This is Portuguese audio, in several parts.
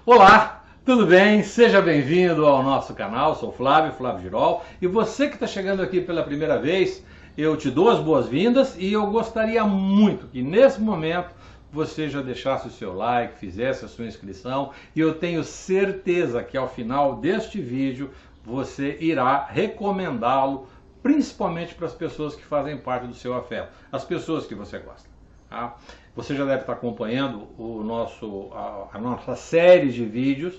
Olá, tudo bem? Seja bem-vindo ao nosso canal, sou Flávio Girol, e você que está chegando aqui pela primeira vez, eu te dou as boas-vindas e eu gostaria muito que nesse momento você já deixasse o seu like, fizesse a sua inscrição, e eu tenho certeza que ao final deste vídeo você irá recomendá-lo, principalmente para as pessoas que fazem parte do seu afeto, as pessoas que você gosta. Tá? Você já deve estar acompanhando a nossa série de vídeos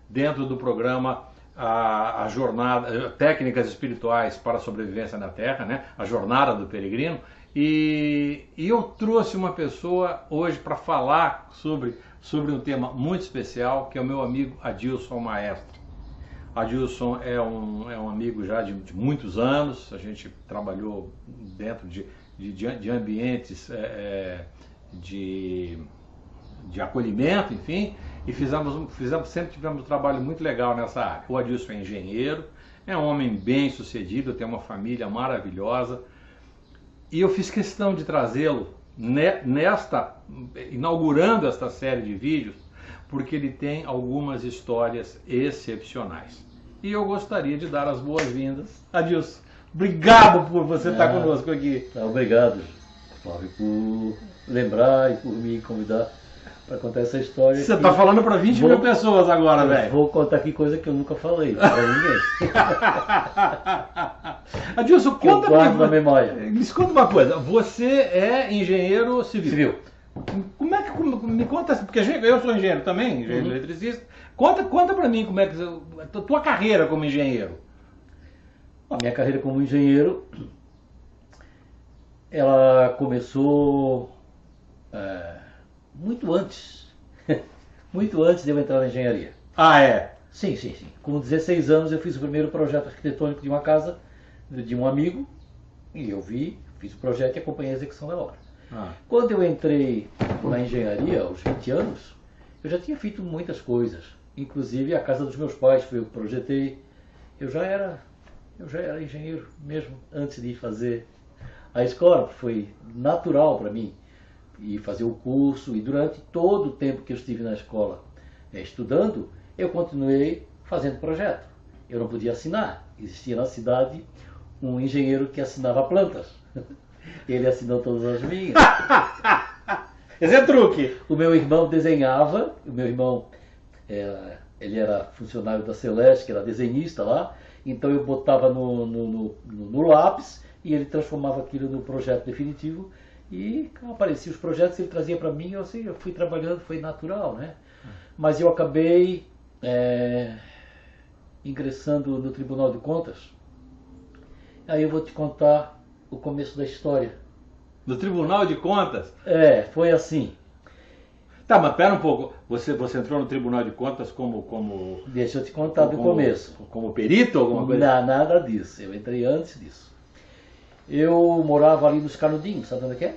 dentro do programa a jornada, Técnicas Espirituais para a Sobrevivência na Terra, né? A Jornada do Peregrino. E eu trouxe uma pessoa hoje para falar sobre um tema muito especial, que é o meu amigo Adilson Maestro. Adilson é um amigo já de muitos anos, a gente trabalhou dentro de ambientes de acolhimento, enfim, e sempre tivemos um trabalho muito legal nessa área. O Adilson é engenheiro, é um homem bem sucedido, tem uma família maravilhosa, e eu fiz questão de trazê-lo inaugurando esta série de vídeos, porque ele tem algumas histórias excepcionais. E eu gostaria de dar as boas-vindas. Adilson, obrigado por você estar conosco aqui. Obrigado, Flávio, por lembrar e por me convidar para contar essa história. Você está falando para 20 mil pessoas agora, velho. Vou contar aqui coisa que eu nunca falei para ninguém. Adilson, conta na memória. Me conta uma coisa. Você é engenheiro civil. Como é que me conta, porque eu sou engenheiro também, engenheiro eletricista. Conta para mim como é que a tua carreira como engenheiro. A minha carreira como engenheiro, ela começou muito antes de eu entrar na engenharia. Ah, é? Sim. Com 16 anos eu fiz o primeiro projeto arquitetônico de uma casa de um amigo, e fiz o projeto e acompanhei a execução da obra. Quando eu entrei na engenharia, aos 20 anos, eu já tinha feito muitas coisas, inclusive a casa dos meus pais foi eu que projetei. Eu já era engenheiro mesmo antes de fazer a escola, foi natural para mim e fazer o curso, e durante todo o tempo que eu estive na escola estudando, eu continuei fazendo projeto. Eu não podia assinar, existia na cidade um engenheiro que assinava plantas. Ele assinou todas as minhas. Esse é truque. O meu irmão desenhava, ele era funcionário da Celeste, que era desenhista lá, então eu botava no lápis e ele transformava aquilo no projeto definitivo, e apareciam os projetos, ele trazia para mim, eu fui trabalhando, foi natural, né? Mas eu acabei ingressando no Tribunal de Contas. Aí eu vou te contar o começo da história. No Tribunal de Contas? Foi assim. Tá, mas pera um pouco. Você entrou no Tribunal de Contas como... Deixa eu te contar do começo. Como perito ou alguma coisa? Não, nada disso. Eu entrei antes disso. Eu morava ali nos Canudinhos, sabe onde é?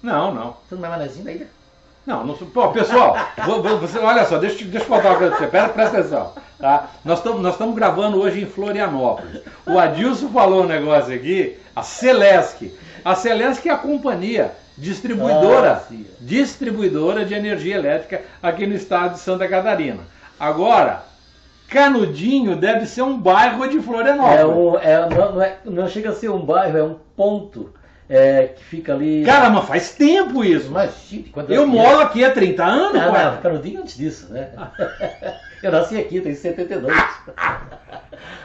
Não. Você não é manezinho da ilha? Não sou... Pô, pessoal, você, olha só, deixa eu contar uma coisa pra você, presta atenção. Tá? Nós estamos gravando hoje em Florianópolis. O Adilson falou um negócio aqui, a Celesc. A Celesc é a companhia distribuidora de energia elétrica aqui no estado de Santa Catarina. Agora, Canudinho deve ser um bairro de Florianópolis. Não chega a ser um bairro, é um ponto que fica ali... Caramba, faz tempo isso. Mas, eu moro aqui há 30 anos, Não, Canudinho antes disso, né? Eu nasci aqui, tenho 72.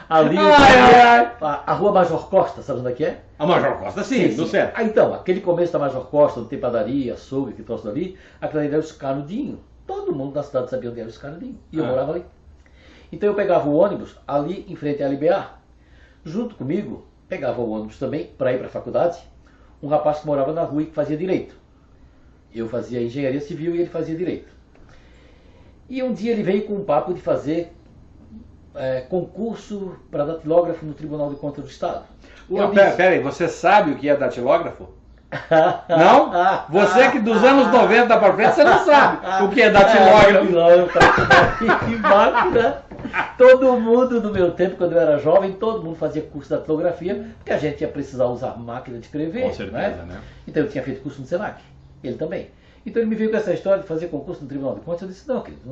Ali, a rua Major Costa, sabe onde é? A Major Costa, sim. Do certo. Então, aquele começo da Major Costa, onde tem padaria, açougue, que troço dali, aquilo ali era os Canudinho. Todo mundo da cidade sabia onde era os Canudinho. E eu morava ali. Então eu pegava o ônibus ali em frente à LBA. Junto comigo, pegava o ônibus também para ir para a faculdade, um rapaz que morava na rua e que fazia direito. Eu fazia engenharia civil e ele fazia direito. E um dia ele veio com um papo de fazer concurso para datilógrafo no Tribunal de Contas do Estado. Peraí, você sabe o que é datilógrafo? Não? Você que dos anos 90 para frente, você não sabe o que é datilógrafo. Que máquina! Todo mundo do meu tempo, quando eu era jovem, todo mundo fazia curso de datilografia, porque a gente ia precisar usar máquina de escrever. Com certeza, né? Então eu tinha feito curso no Senac, ele também. Então ele me veio com essa história de fazer concurso no Tribunal de Contas. Eu disse, não, querido,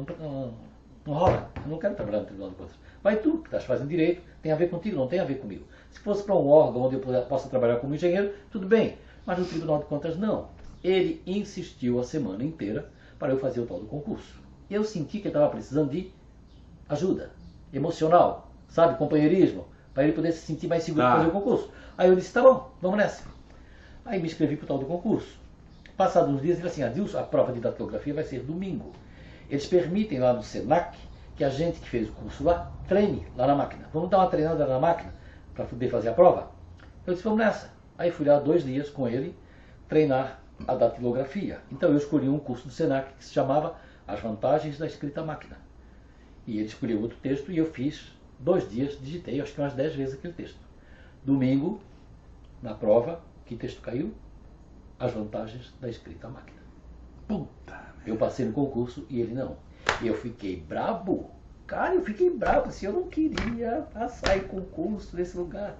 Não rola. Eu não quero trabalhar no Tribunal de Contas. Vai tu, que estás fazendo direito, tem a ver contigo, não tem a ver comigo. Se fosse para um órgão onde eu possa trabalhar como engenheiro, tudo bem. Mas no Tribunal de Contas, não. Ele insistiu a semana inteira para eu fazer o tal do concurso. Eu senti que ele estava precisando de ajuda emocional, sabe, companheirismo, para ele poder se sentir mais seguro para fazer o concurso. Aí eu disse, tá bom, vamos nessa. Aí me inscrevi para o tal do concurso. Passados uns dias, ele disse assim, Adilson, a prova de datilografia vai ser domingo. Eles permitem lá no Senac que a gente que fez o curso lá treine lá na máquina. Vamos dar uma treinada na máquina para poder fazer a prova? Eu disse, vamos nessa. Aí fui lá 2 dias com ele treinar a datilografia. Então eu escolhi um curso do Senac que se chamava As Vantagens da Escrita à Máquina. E ele escolheu outro texto e eu fiz 2 dias, digitei acho que umas 10 vezes aquele texto. Domingo, na prova, que texto caiu? As Vantagens da Escrita à Máquina. Puta! Eu passei no concurso e ele não. E eu fiquei brabo. Cara, eu fiquei brabo. Assim, eu não queria passar em concurso nesse lugar.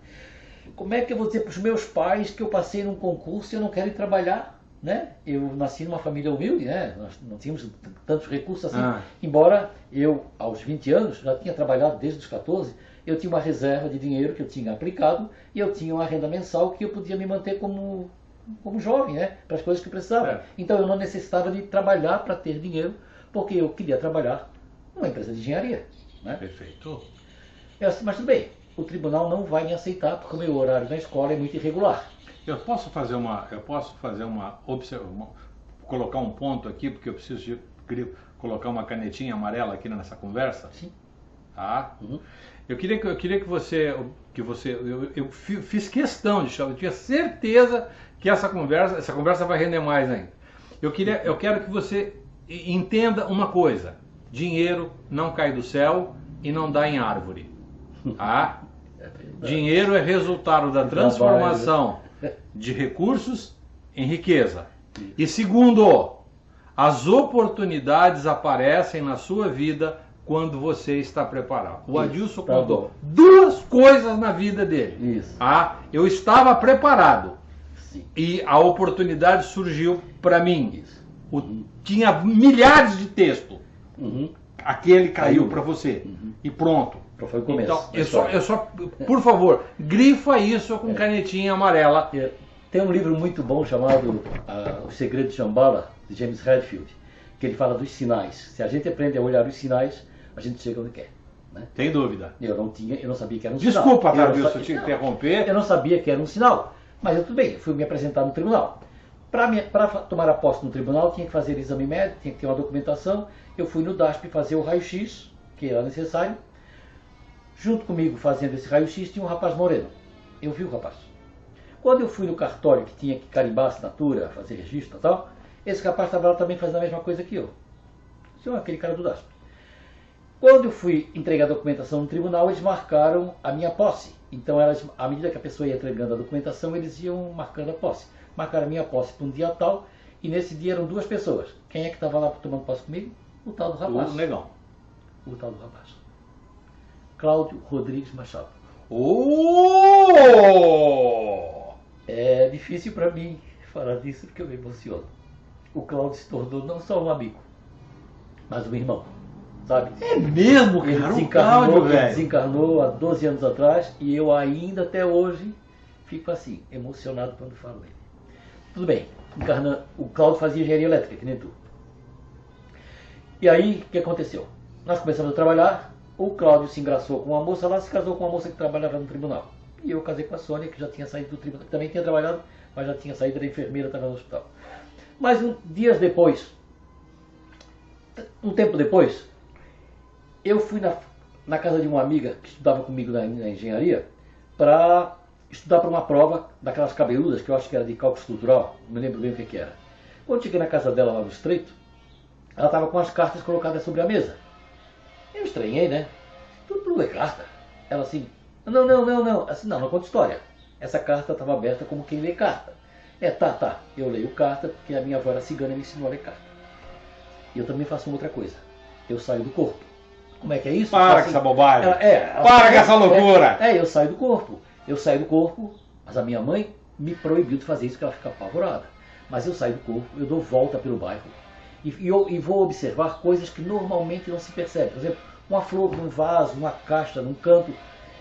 Como é que eu vou dizer para os meus pais que eu passei num concurso e eu não quero ir trabalhar? Né? Eu nasci numa família humilde, né? Nós não tínhamos tantos recursos assim. Embora eu, aos 20 anos, já tinha trabalhado desde os 14, eu tinha uma reserva de dinheiro que eu tinha aplicado e eu tinha uma renda mensal que eu podia me manter como jovem, né? Para as coisas que eu precisava. Então eu não necessitava de trabalhar para ter dinheiro, porque eu queria trabalhar numa empresa de engenharia. Né? Perfeito. Eu disse, mas tudo bem, o tribunal não vai me aceitar porque o meu horário na escola é muito irregular. Eu posso fazer colocar um ponto aqui, porque eu preciso colocar uma canetinha amarela aqui nessa conversa? Sim. Tá? Uhum. Eu queria que você eu fiz questão de chamar, eu tinha certeza que essa conversa vai render mais ainda. Eu quero que você entenda uma coisa: dinheiro não cai do céu e não dá em árvore. Tá? Dinheiro é resultado da transformação de recursos em riqueza. E segundo, as oportunidades aparecem na sua vida quando você está preparado. O Adilson contou 2 coisas na vida dele. Isso. Eu estava preparado. Sim. E a oportunidade surgiu para mim. Tinha milhares de texto. Uhum. Aquele caiu para você. Uhum. E pronto. Foi o começo. Então, por favor, grifa isso com canetinha amarela. Tem um livro muito bom chamado O Segredo de Shambhala, de James Redfield, que ele fala dos sinais. Se a gente aprende a olhar os sinais, a gente chega onde quer. Né? Tem dúvida. Eu não sabia que era um Desculpa, sinal. Desculpa, se eu te interromper. Eu não sabia que era um sinal. Mas tudo bem, eu fui me apresentar no tribunal. Para tomar a posse no tribunal, tinha que fazer exame médico, tinha que ter uma documentação. Eu fui no DASP fazer o raio-x, que era necessário. Junto comigo, fazendo esse raio-x, tinha um rapaz moreno. Eu vi o rapaz. Quando eu fui no cartório, que tinha que carimbar a assinatura, fazer registro e tal, esse rapaz estava lá também fazendo a mesma coisa que eu. Aquele cara do DASP. Quando eu fui entregar a documentação no tribunal, eles marcaram a minha posse. Então, à medida que a pessoa ia entregando a documentação, eles iam marcando a posse. Marcaram a minha posse para um dia tal, e nesse dia eram 2 pessoas. Quem é que estava lá tomando posse comigo? O tal do rapaz. O negão. O tal do rapaz. Cláudio Rodrigues Machado. É difícil para mim falar disso porque eu me emociono. O Cláudio se tornou não só um amigo, mas um irmão. Sabe? É mesmo, cara? Ele desencarnou há 12 anos atrás e eu ainda até hoje fico assim, emocionado quando falo dele. Tudo bem, o Cláudio fazia engenharia elétrica, que nem tu. E aí, o que aconteceu? Nós começamos a trabalhar, o Cláudio se engraçou com uma moça lá, se casou com uma moça que trabalhava no tribunal. E eu casei com a Sônia, que já tinha saído do tribunal, que também tinha trabalhado, mas já tinha saído da enfermeira, estava no hospital. Mas dias depois, um tempo depois, eu fui na casa de uma amiga que estudava comigo na engenharia para estudar para uma prova daquelas cabeludas, que eu acho que era de cálculo estrutural, não me lembro bem o que era. Quando cheguei na casa dela lá no Estreito, ela estava com as cartas colocadas sobre a mesa. Eu estranhei, né? Tudo é carta. Ela assim, não. Assim, não conta história. Essa carta estava aberta como quem lê carta. Tá. Eu leio carta porque a minha avó era cigana e me ensinou a ler carta. E eu também faço uma outra coisa. Eu saio do corpo. Como é que é isso? Para com essa bobagem. Para com essa loucura. Eu saio do corpo. Mas a minha mãe me proibiu de fazer isso porque ela fica apavorada. Mas eu saio do corpo, eu dou volta pelo bairro. E vou observar coisas que normalmente não se percebem. Por exemplo, uma flor num vaso, uma caixa, num canto.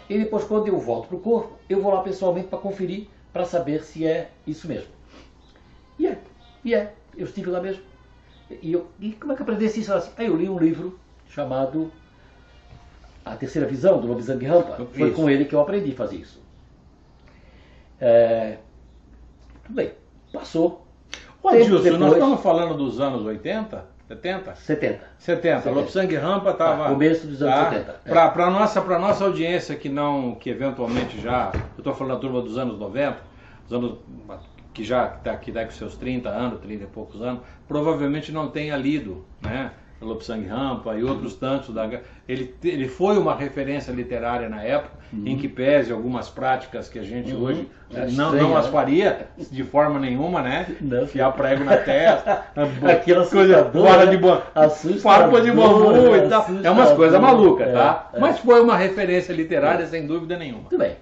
E depois, quando eu volto para o corpo, eu vou lá pessoalmente para conferir, para saber se é isso mesmo. E é. Eu estive lá mesmo. E como é que eu aprendi isso? Aí eu li um livro chamado A Terceira Visão, do Lobsang Rampa. Foi com ele que eu aprendi a fazer isso. Tudo bem, passou. Ô Adilson, nós estamos falando dos anos 80? 70? 70. Lobsang Rampa estava... começo dos anos 70. Para nossa audiência que eventualmente já... Eu estou falando da turma dos anos 90, dos anos que já está aqui com seus 30 anos, 30 e poucos anos, provavelmente não tenha lido, né? Lobsang Rampa e outros tantos. Ele foi uma referência literária na época, em que pese algumas práticas que a gente hoje não as faria de forma nenhuma, né? Enfiar prego na testa, coisa fora de farpa de bambu e tal. É umas coisas malucas, tá? Mas foi uma referência literária sem dúvida nenhuma. Muito bem.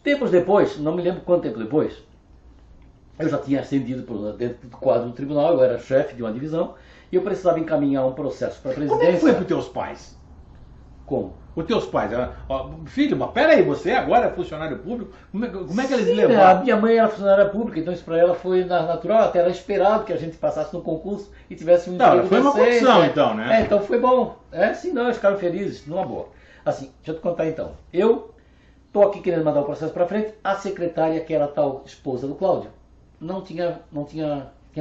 Tempos depois, não me lembro quanto tempo depois, eu já tinha ascendido dentro do quadro do tribunal, eu era chefe de uma divisão, e eu precisava encaminhar um processo para a presidência. Como é que foi para os teus pais? Como? Os teus pais, filho, mas peraí, você agora é funcionário público? Como é que eles levaram? A minha mãe era funcionária pública, então isso para ela foi natural, até era esperado que a gente passasse no concurso e tivesse um emprego foi uma condição então, né? Então foi bom. Sim, não, eles ficaram felizes, numa boa. Assim, deixa eu te contar então. Eu estou aqui querendo mandar o processo para frente, a secretária, que era a tal esposa do Cláudio, não tinha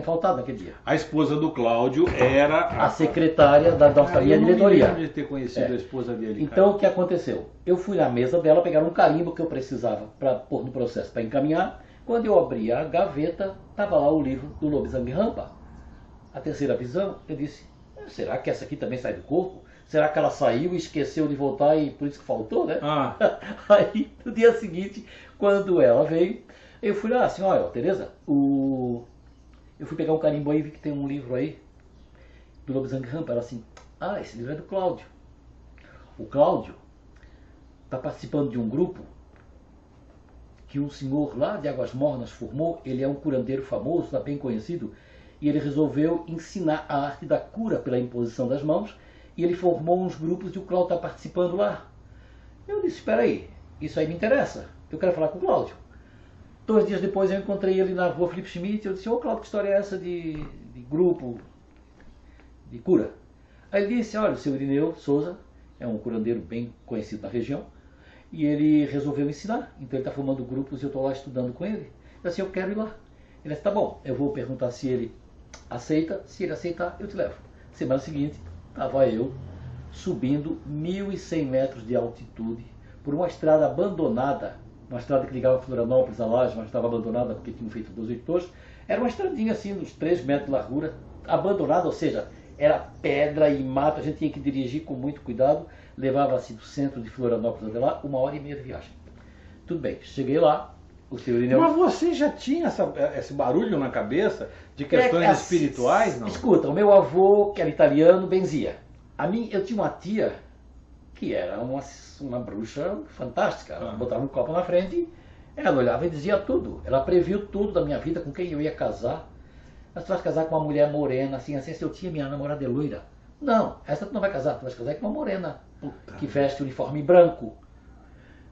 faltado naquele dia. A esposa do Cláudio era a secretária da nossa diretoria. Eu não de ter conhecido a esposa dele. Então, o que aconteceu? Eu fui na mesa dela pegar um carimbo que eu precisava para pôr no processo, para encaminhar. Quando eu abri a gaveta, estava lá o livro do Lobsang Rampa, A Terceira Visão. Eu disse, será que essa aqui também sai do corpo? Será que ela saiu e esqueceu de voltar e por isso que faltou, né? Aí, no dia seguinte, quando ela veio, eu fui lá, assim, olha, Tereza, eu fui pegar um carimbo aí e vi que tem um livro aí do Lobsang Rampa. Ela assim, esse livro é do Cláudio. O Cláudio está participando de um grupo que um senhor lá de Águas Mornas formou. Ele é um curandeiro famoso, está bem conhecido, e ele resolveu ensinar a arte da cura pela imposição das mãos, e ele formou uns grupos e o Cláudio está participando lá. Eu disse, espera aí, isso aí me interessa, eu quero falar com o Cláudio. 2 dias depois eu encontrei ele na rua Felipe Schmidt. Eu disse, Cláudio, que história é essa de grupo de cura? Aí ele disse, olha, o seu Irineu Souza é um curandeiro bem conhecido na região e ele resolveu ensinar. Então ele está formando grupos e eu estou lá estudando com ele. Eu disse, eu quero ir lá. Ele disse, tá bom, eu vou perguntar se ele aceita. Se ele aceitar, eu te levo. Semana seguinte, estava eu subindo 1.100 metros de altitude por uma estrada abandonada. Uma estrada que ligava Florianópolis a Laje, mas estava abandonada porque tinham feito 2 editores. Era uma estradinha assim, uns 3 metros de largura, abandonada, ou seja, era pedra e mato, a gente tinha que dirigir com muito cuidado, levava-se do centro de Florianópolis até lá, 1h30 de viagem. Tudo bem, cheguei lá, o senhor Irineu... Mas você já tinha esse barulho na cabeça de questões espirituais, não? Escuta, o meu avô, que era italiano, benzia. Eu tinha uma tia que era uma bruxa fantástica. Ela botava um copo na frente, ela olhava e dizia tudo. Ela previu tudo da minha vida, com quem eu ia casar. Mas tu vais casar com uma mulher morena, assim, se eu tinha minha namorada é loira. Não, essa tu não vai casar, tu vais casar com uma morena, que veste uniforme branco.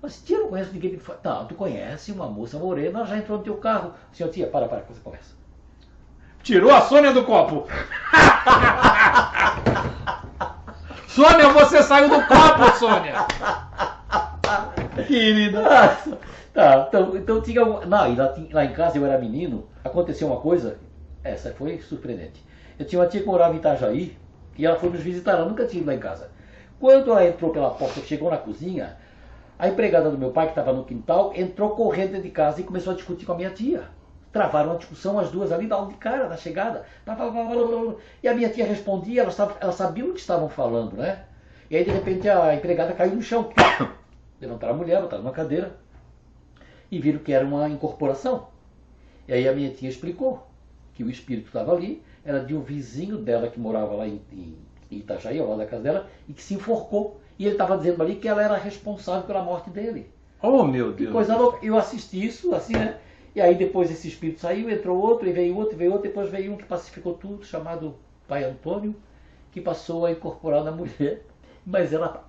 Mas tia, eu não conheço ninguém que... Não, tu conhece uma moça morena, ela já entrou no teu carro. Senhor, tia, para com essa conversa. Tirou a Sônia do copo. Sônia, você saiu do copo, Sônia! Querida! Tá, então tinha... Não, lá em casa eu era menino, aconteceu uma coisa, essa foi surpreendente. Eu tinha uma tia que morava em Itajaí, e ela foi nos visitar, ela nunca tinha ido lá em casa. Quando ela entrou pela porta, chegou na cozinha, a empregada do meu pai, que estava no quintal, entrou correndo dentro de casa e começou a discutir com a minha tia. Travaram uma discussão, as duas ali, de cara, na chegada. E a minha tia respondia, elas sabiam o que estavam falando, né? E aí, de repente, a empregada caiu no chão. Levantaram a mulher, botaram na cadeira e viram que era uma incorporação. E aí a minha tia explicou que o espírito estava ali, era de um vizinho dela que morava lá em Itajaí, ao lado da casa dela, e que se enforcou. E ele estava dizendo ali que ela era responsável pela morte dele. Oh, meu Deus! Que coisa louca. Eu assisti isso, assim, né? E aí depois esse espírito saiu, entrou outro, e veio outro, depois veio um que pacificou tudo, chamado pai Antônio, que passou a incorporar na mulher, mas ela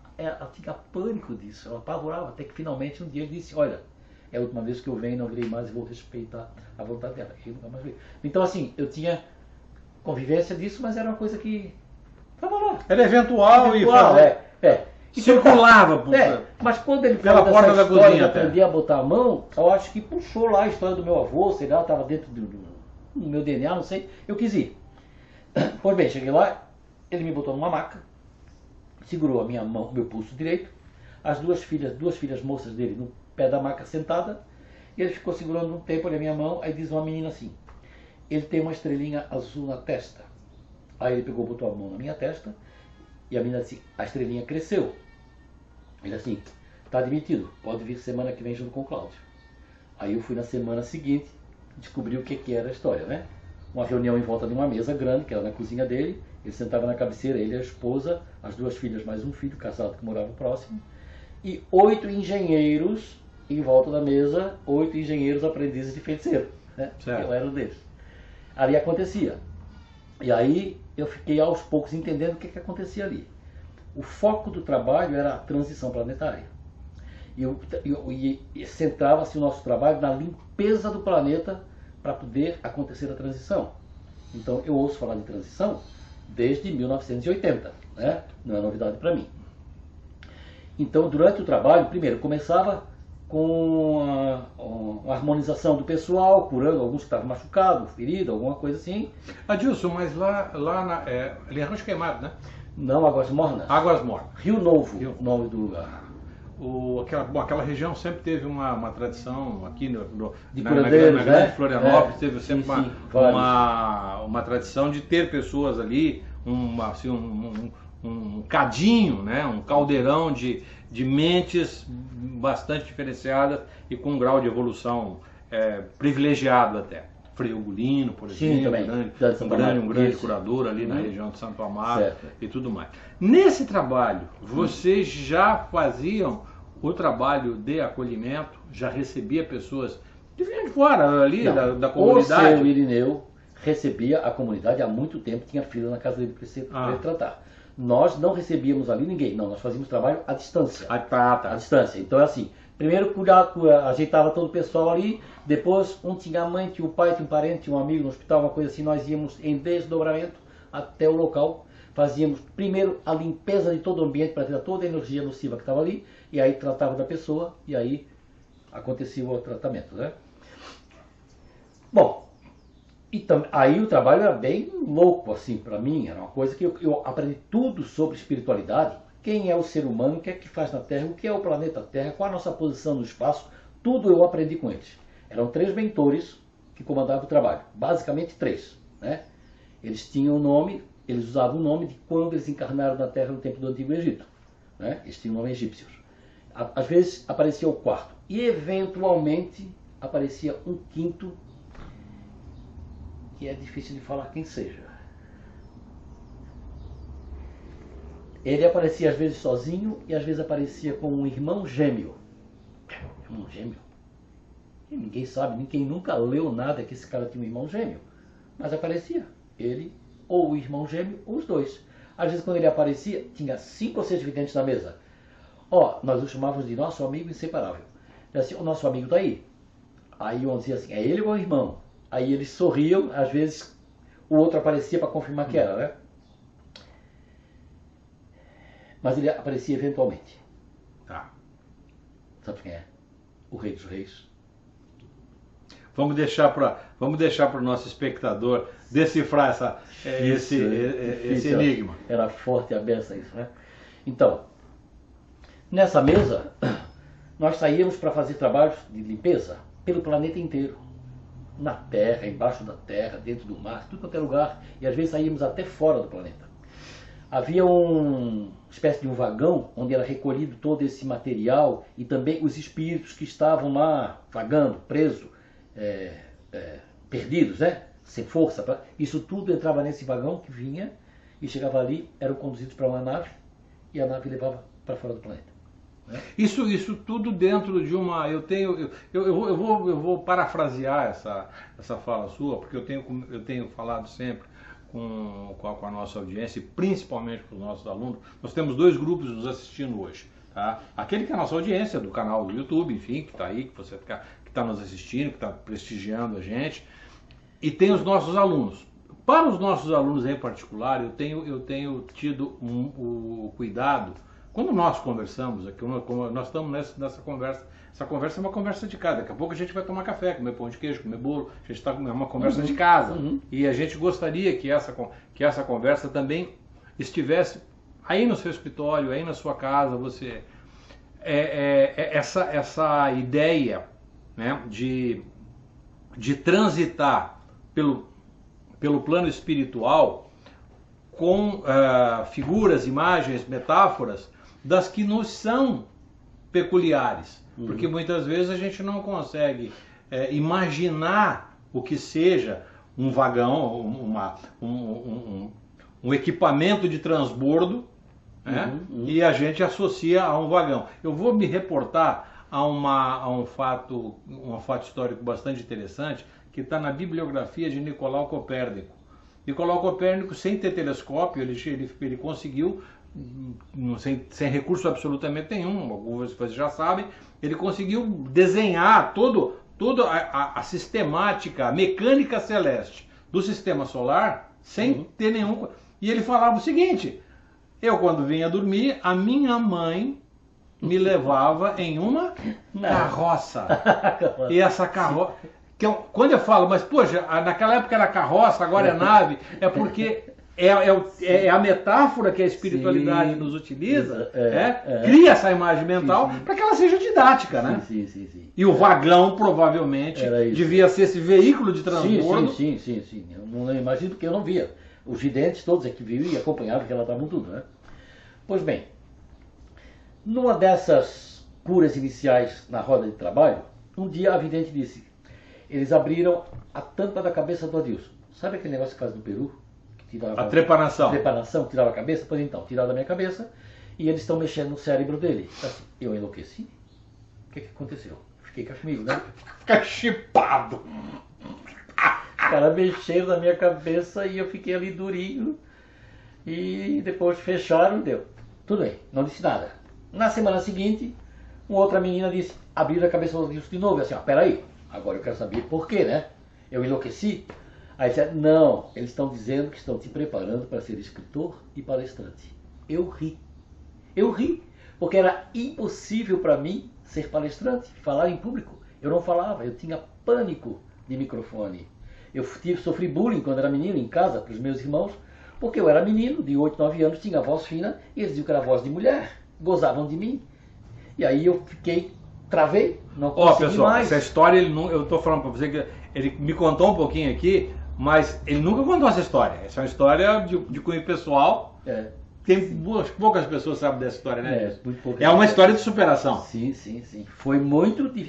tinha pânico disso, ela apavorava, até que finalmente um dia ele disse, olha, é a última vez que eu venho, não virei mais e vou respeitar a vontade dela. Eu nunca mais vi. Então assim, eu tinha convivência disso, mas era uma coisa que estava lá. Era eventual e circulava. Por... Mas quando ele pela porta da cozinha, eu aprendi a botar a mão, eu acho que puxou lá a história do meu avô, sei lá, estava dentro do meu DNA, não sei, eu quis ir. Pois bem, cheguei lá, ele me botou numa maca, segurou a minha mão, meu pulso direito, as duas filhas moças dele no pé da maca sentada, e ele ficou segurando um tempo a minha mão, aí diz uma menina assim, ele tem uma estrelinha azul na testa. Aí ele pegou, botou a mão na minha testa, e a menina disse, a estrelinha cresceu. Ele assim, está admitido, pode vir semana que vem junto com o Cláudio. Aí eu fui na semana seguinte, descobri o que era a história, né? Uma reunião em volta de uma mesa grande, que era na cozinha dele, ele sentava na cabeceira, ele e a esposa, as duas filhas mais um filho, casado que morava próximo, e 8 engenheiros em volta da mesa, 8 engenheiros aprendizes de feiticeiro, né? Eu era um deles. Ali acontecia. E aí eu fiquei aos poucos entendendo o que acontecia ali. O foco do trabalho era a transição planetária. E centrava-se o nosso trabalho na limpeza do planeta para poder acontecer a transição. Então eu ouço falar de transição desde 1980, né? Não é novidade para mim. Então durante o trabalho, primeiro começava com a harmonização do pessoal, curando alguns que estavam machucados, feridos, alguma coisa assim. Adilson, mas lá ali é Rancho Queimado, né? Não, Águas Mornas. Águas Mornas. Rio Novo, o nome do lugar. Aquela região sempre teve uma tradição aqui de na grande Florianópolis, teve sempre uma tradição de ter pessoas ali, um cadinho, né? Um caldeirão de mentes bastante diferenciadas e com um grau de evolução privilegiado até. Frei Ugolino, por exemplo, um grande curador ali na região de Santo Amaro e tudo mais. Nesse trabalho, vocês já faziam o trabalho de acolhimento, já recebia pessoas que vinham de fora ali da comunidade? O seu Irineu recebia a comunidade há muito tempo, tinha fila na casa dele para ele tratar. Nós não recebíamos ali ninguém, não, nós fazíamos trabalho à distância. À distância. Então é assim, primeiro ajeitava todo o pessoal ali, depois um tinha a mãe, tinha o pai, tinha um parente, tinha um amigo no hospital, uma coisa assim, nós íamos em desdobramento até o local, fazíamos primeiro a limpeza de todo o ambiente para tirar toda a energia nociva que estava ali, e aí tratava da pessoa, e aí acontecia o tratamento, né? Bom, aí o trabalho era bem louco, assim, para mim, era uma coisa que eu aprendi tudo sobre espiritualidade, quem é o ser humano, o que é que faz na Terra, o que é o planeta Terra, qual a nossa posição no espaço, tudo eu aprendi com eles. Eram 3 mentores que comandavam o trabalho, basicamente 3, né? Eles tinham o nome, eles usavam o nome de quando eles encarnaram na Terra no tempo do Antigo Egito, né? Eles tinham o nome egípcios. Às vezes aparecia o 4º e eventualmente aparecia um 5º, que é difícil de falar quem seja. Ele aparecia às vezes sozinho e às vezes aparecia com um irmão gêmeo. Irmão gêmeo? E ninguém sabe, ninguém nunca leu nada que esse cara tinha um irmão gêmeo. Mas aparecia. Ele, ou o irmão gêmeo, ou os dois. Às vezes quando ele aparecia, tinha 5 ou 6 videntes na mesa. Nós o chamávamos de nosso amigo inseparável. Assim, o nosso amigo está aí. Aí um dizia assim, é ele ou é o irmão? Aí eles sorriam, às vezes o outro aparecia para confirmar que era, né? Mas ele aparecia eventualmente. Tá. Sabe quem é? O Rei dos Reis. Vamos deixar para o nosso espectador decifrar esse enigma. Era forte a beça isso, né? Então, nessa mesa, nós saíamos para fazer trabalhos de limpeza pelo planeta inteiro. Na Terra, embaixo da Terra, dentro do mar, tudo quanto é lugar. E às vezes saíamos até fora do planeta. Havia uma espécie de um vagão onde era recolhido todo esse material e também os espíritos que estavam lá vagando, presos, perdidos, né? Sem força. Isso tudo entrava nesse vagão que vinha e chegava ali, eram conduzidos para uma nave e a nave levava para fora do planeta. Né? Isso tudo dentro de uma... Eu vou parafrasear essa fala sua, porque eu tenho falado sempre com a nossa audiência, e principalmente com os nossos alunos. Nós temos 2 grupos nos assistindo hoje. Tá? Aquele que é a nossa audiência do canal do YouTube, enfim, que está aí, que está nos assistindo, que está prestigiando a gente. E tem os nossos alunos. Para os nossos alunos em particular, eu tenho tido o cuidado, quando nós conversamos aqui, nós estamos nessa conversa, essa conversa é uma conversa de casa. Daqui a pouco a gente vai tomar café, comer pão de queijo, comer bolo, a gente está com uma conversa de casa. E a gente gostaria que essa conversa também estivesse aí no seu escritório, aí na sua casa, você... essa ideia, né, de transitar pelo plano espiritual com figuras, imagens, metáforas das que nos são peculiares. Porque muitas vezes a gente não consegue imaginar o que seja um vagão, um equipamento de transbordo, né? E a gente associa a um vagão. Eu vou me reportar a um fato histórico bastante interessante, que está na bibliografia de Nicolau Copérnico. Nicolau Copérnico, sem ter telescópio, ele conseguiu, sem recurso absolutamente nenhum, algumas vocês já sabem, ele conseguiu desenhar toda a sistemática, a mecânica celeste do sistema solar, sem ter nenhum... E ele falava o seguinte: eu, quando vinha dormir, a minha mãe me levava em uma carroça. E essa carroça... Quando eu falo, mas poxa, naquela época era carroça, agora é nave, é porque é a metáfora que a espiritualidade nos utiliza, cria essa imagem mental para que ela seja didática, né? Sim. E o vagão, provavelmente, devia ser esse veículo de transbordo. Sim. Eu não imagino, porque eu não via. Os videntes todos aqui viam e acompanhavam que ela estava tudo, né? Pois bem, numa dessas curas iniciais na roda de trabalho, um dia a vidente disse: eles abriram a tampa da cabeça do Adilson. Sabe aquele negócio que faz no Peru? Que tirava, a trepanação. A trepanação, tirava a cabeça? Pois então, tiraram da minha cabeça e eles estão mexendo no cérebro dele. Assim, eu enlouqueci. O que aconteceu? Fiquei cá comigo, né? Fica chipado. Os caras mexeram na minha cabeça e eu fiquei ali durinho. E depois fecharam, deu. Tudo bem, não disse nada. Na semana seguinte, uma outra menina disse, abriram a cabeça do Adilson de novo. Assim, ó, peraí. Agora eu quero saber por quê, né? Eu enlouqueci? Aí disse, não, eles estão dizendo que estão te preparando para ser escritor e palestrante. Eu ri, porque era impossível para mim ser palestrante, falar em público. Eu não falava, eu tinha pânico de microfone. Eu sofri bullying quando era menino em casa, para os meus irmãos, porque eu era menino, de 8, 9 anos, tinha voz fina, e eles diziam que era voz de mulher, gozavam de mim. E aí eu travei, não consegui pessoal, mais. Essa história, eu estou falando para você que ele me contou um pouquinho aqui, mas ele nunca contou essa história. Essa é uma história de cunho pessoal. Tem poucas pessoas sabem dessa história, né? É uma história de superação. Sim.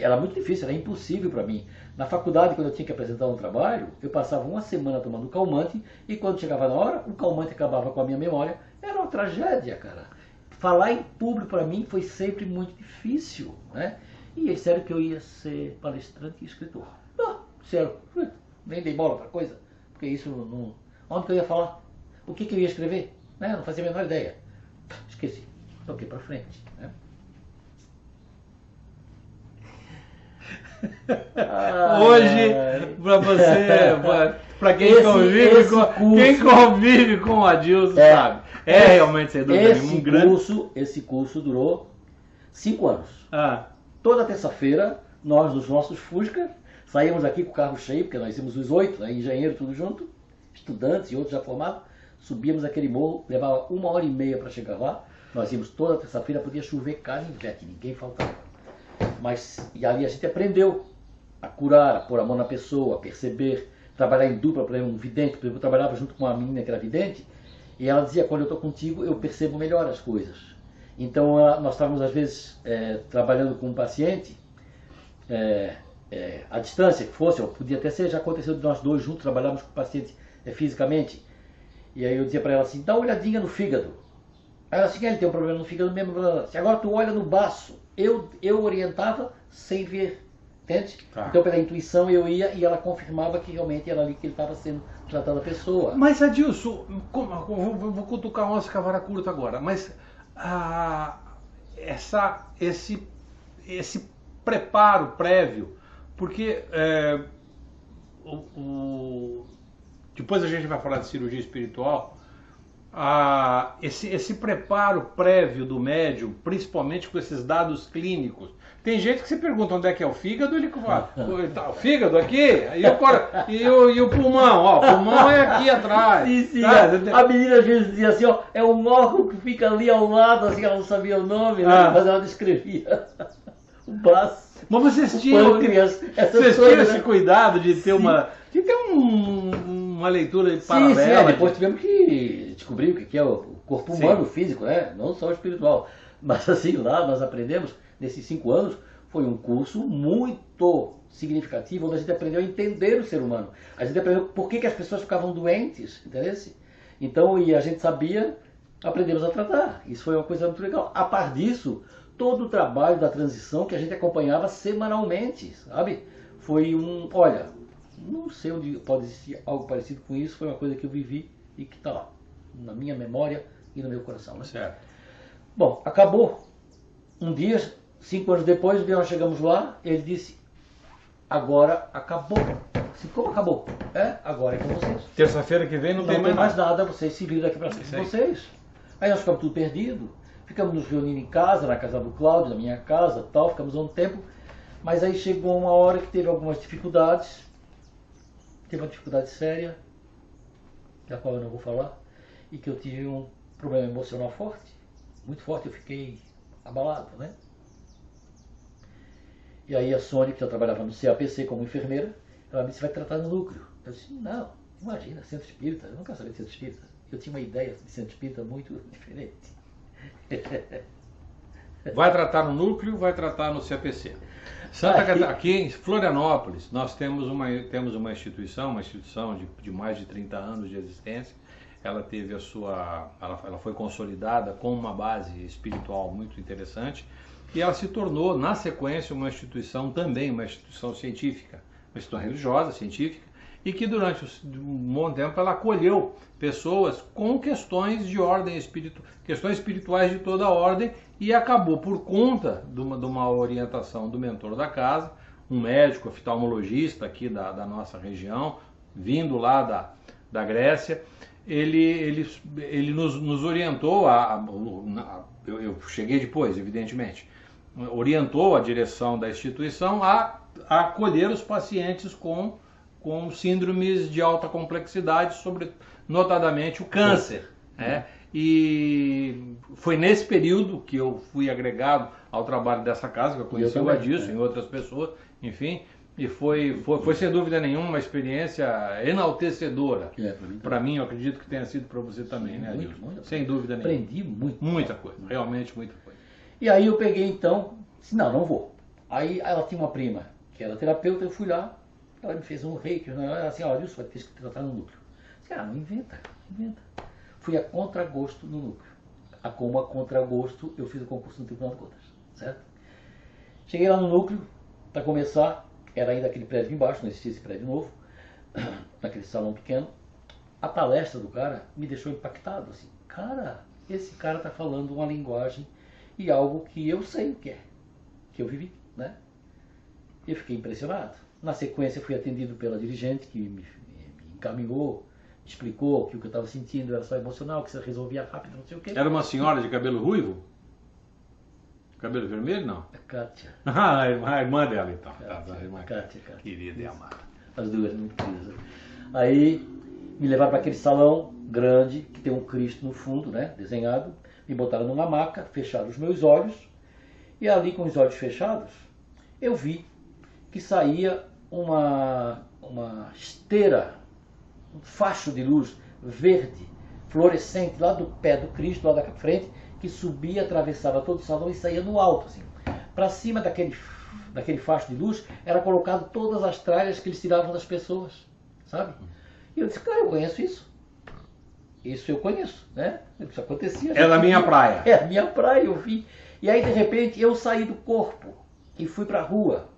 Era muito difícil, era impossível para mim. Na faculdade, quando eu tinha que apresentar um trabalho, eu passava uma semana tomando calmante e quando chegava na hora, o calmante acabava com a minha memória. Era uma tragédia, cara. Falar em público para mim foi sempre muito difícil, né? E é sério que eu ia ser palestrante e escritor. Sério, nem dei bola para coisa, porque isso não... Onde que eu ia falar? O que eu ia escrever? Né? Não fazia a menor ideia. Esqueci, toquei para frente, né? Hoje, para você, para quem convive com o Adilson, sabe? Realmente, sem dúvida nenhuma, esse curso durou 5 anos. Toda terça-feira, nós dos nossos Fusca, saímos aqui com o carro cheio, porque nós íamos os 8, né, engenheiro tudo junto, estudantes e outros já formados, subíamos aquele morro, levava 1h30 para chegar lá, nós íamos toda terça-feira, podia chover canivete, ninguém faltava. E ali a gente aprendeu a curar, a pôr a mão na pessoa, a perceber, trabalhar em dupla, por exemplo, um vidente, por exemplo, eu trabalhava junto com uma menina que era vidente, e ela dizia, quando eu estou contigo, eu percebo melhor as coisas. Então, nós estávamos, às vezes, trabalhando com um paciente, à distância que fosse, ou podia até ser, já aconteceu de nós dois juntos, trabalhávamos com o paciente fisicamente, e aí eu dizia para ela assim, dá uma olhadinha no fígado. Aí ela assim, ele tem um problema no fígado mesmo, agora tu olha no baço. Eu orientava sem ver, entende? Então, pela intuição, eu ia e ela confirmava que realmente era ali que ele estava sendo tratando a pessoa. Mas, Adilson, vou cutucar uma cavara curta agora, mas esse preparo prévio, porque depois a gente vai falar de cirurgia espiritual, esse preparo prévio do médium, principalmente com esses dados clínicos. Tem gente que se pergunta onde é que é o fígado, ele fala, o fígado aqui, e o pulmão, ó, o pulmão é aqui atrás. Sim, tá? A menina às vezes dizia assim, ó, é um órgão que fica ali ao lado, assim, ela não sabia o nome, né? Mas ela descrevia o braço. Mas vocês tinham esse cuidado de ter uma leitura paralela? Sim, depois tivemos que descobrir o que é o corpo humano, físico, né? Não só o espiritual. Mas assim, lá nós aprendemos, nesses 5 anos, foi um curso muito significativo, onde a gente aprendeu a entender o ser humano. A gente aprendeu por que as pessoas ficavam doentes, entendeu? Então, e a gente sabia, aprendemos a tratar. Isso foi uma coisa muito legal. A par disso, todo o trabalho da transição que a gente acompanhava semanalmente, sabe? Foi olha, não sei onde pode existir algo parecido com isso, foi uma coisa que eu vivi e que está lá, na minha memória e no meu coração. Né? Certo. Bom, acabou. Um dia, 5 anos depois, nós chegamos lá, ele disse, agora acabou. Assim, como acabou? Agora é com vocês. Terça-feira que vem não tem mais nada, vocês se viram daqui para frente com vocês. Aí nós ficamos tudo perdidos. Ficamos nos reunindo em casa, na casa do Cláudio, na minha casa, tal, ficamos um tempo, mas aí chegou uma hora que teve algumas dificuldades, teve uma dificuldade séria, da qual eu não vou falar, e que eu tive um problema emocional forte, muito forte, eu fiquei abalado, né? E aí a Sônia, que já trabalhava no CAPC como enfermeira, ela me disse, vai tratar no núcleo. Eu disse, não, imagina, centro espírita, eu nunca sabia de centro espírita. Eu tinha uma ideia de centro espírita muito diferente. Vai tratar no núcleo, vai tratar no CAPC. Aqui em Florianópolis, nós temos uma instituição de mais de 30 anos de existência. Ela teve ela foi consolidada com uma base espiritual muito interessante e ela se tornou, na sequência, uma instituição científica, uma instituição religiosa, científica, e que durante um bom tempo ela acolheu pessoas com questões de ordem espiritual, questões espirituais de toda a ordem, e acabou, por conta de uma orientação do mentor da casa, um médico oftalmologista aqui da nossa região, vindo lá da Grécia, ele nos orientou, eu cheguei depois, evidentemente, orientou a direção da instituição a acolher os pacientes com síndromes de alta complexidade, notadamente o câncer. E foi nesse período que eu fui agregado ao trabalho dessa casa, que eu conheci o Adilson e outras pessoas, enfim, e foi sem dúvida nenhuma uma experiência enaltecedora. Para mim, eu acredito que tenha sido para você também, né, Adilson? Sem dúvida nenhuma. Aprendi muito. Muita coisa, realmente muita coisa. E aí eu peguei então, disse, não vou. Aí ela tinha uma prima que era terapeuta, eu fui lá, ela me fez um reiki, ela assim, olha, isso vai ter que tratar no núcleo. Eu disse, não inventa. Fui a contragosto no núcleo. Como a contragosto, eu fiz o concurso no Tribunal de Contas, certo? Cheguei lá no núcleo, para começar, era ainda aquele prédio embaixo, não existia esse prédio novo, naquele salão pequeno. A palestra do cara me deixou impactado, assim, esse cara está falando uma linguagem e algo que eu sei o que é, que eu vivi, né? Eu fiquei impressionado. Na sequência fui atendido pela dirigente que me encaminhou, explicou que o que eu estava sentindo era só emocional, que você resolvia rápido, não sei o quê. Era uma senhora de cabelo ruivo? Cabelo vermelho, não? A Kátia. A irmã dela, então. Kátia. Querida e amada. As duas, muito queridas. Aí me levaram para aquele salão grande, que tem um Cristo no fundo, né, desenhado. Me botaram numa maca, fecharam os meus olhos. E ali, com os olhos fechados, eu vi que saía uma esteira, um facho de luz verde, fluorescente, lá do pé do Cristo, lá da frente, que subia, atravessava todo o salão e saía no alto, assim. Para cima daquele facho de luz, era colocado todas as tralhas que eles tiravam das pessoas, sabe? E eu disse, eu conheço isso. Isso eu conheço, né? Isso acontecia. É da minha praia. É a minha praia, eu vi. E aí, de repente, eu saí do corpo e fui para a rua.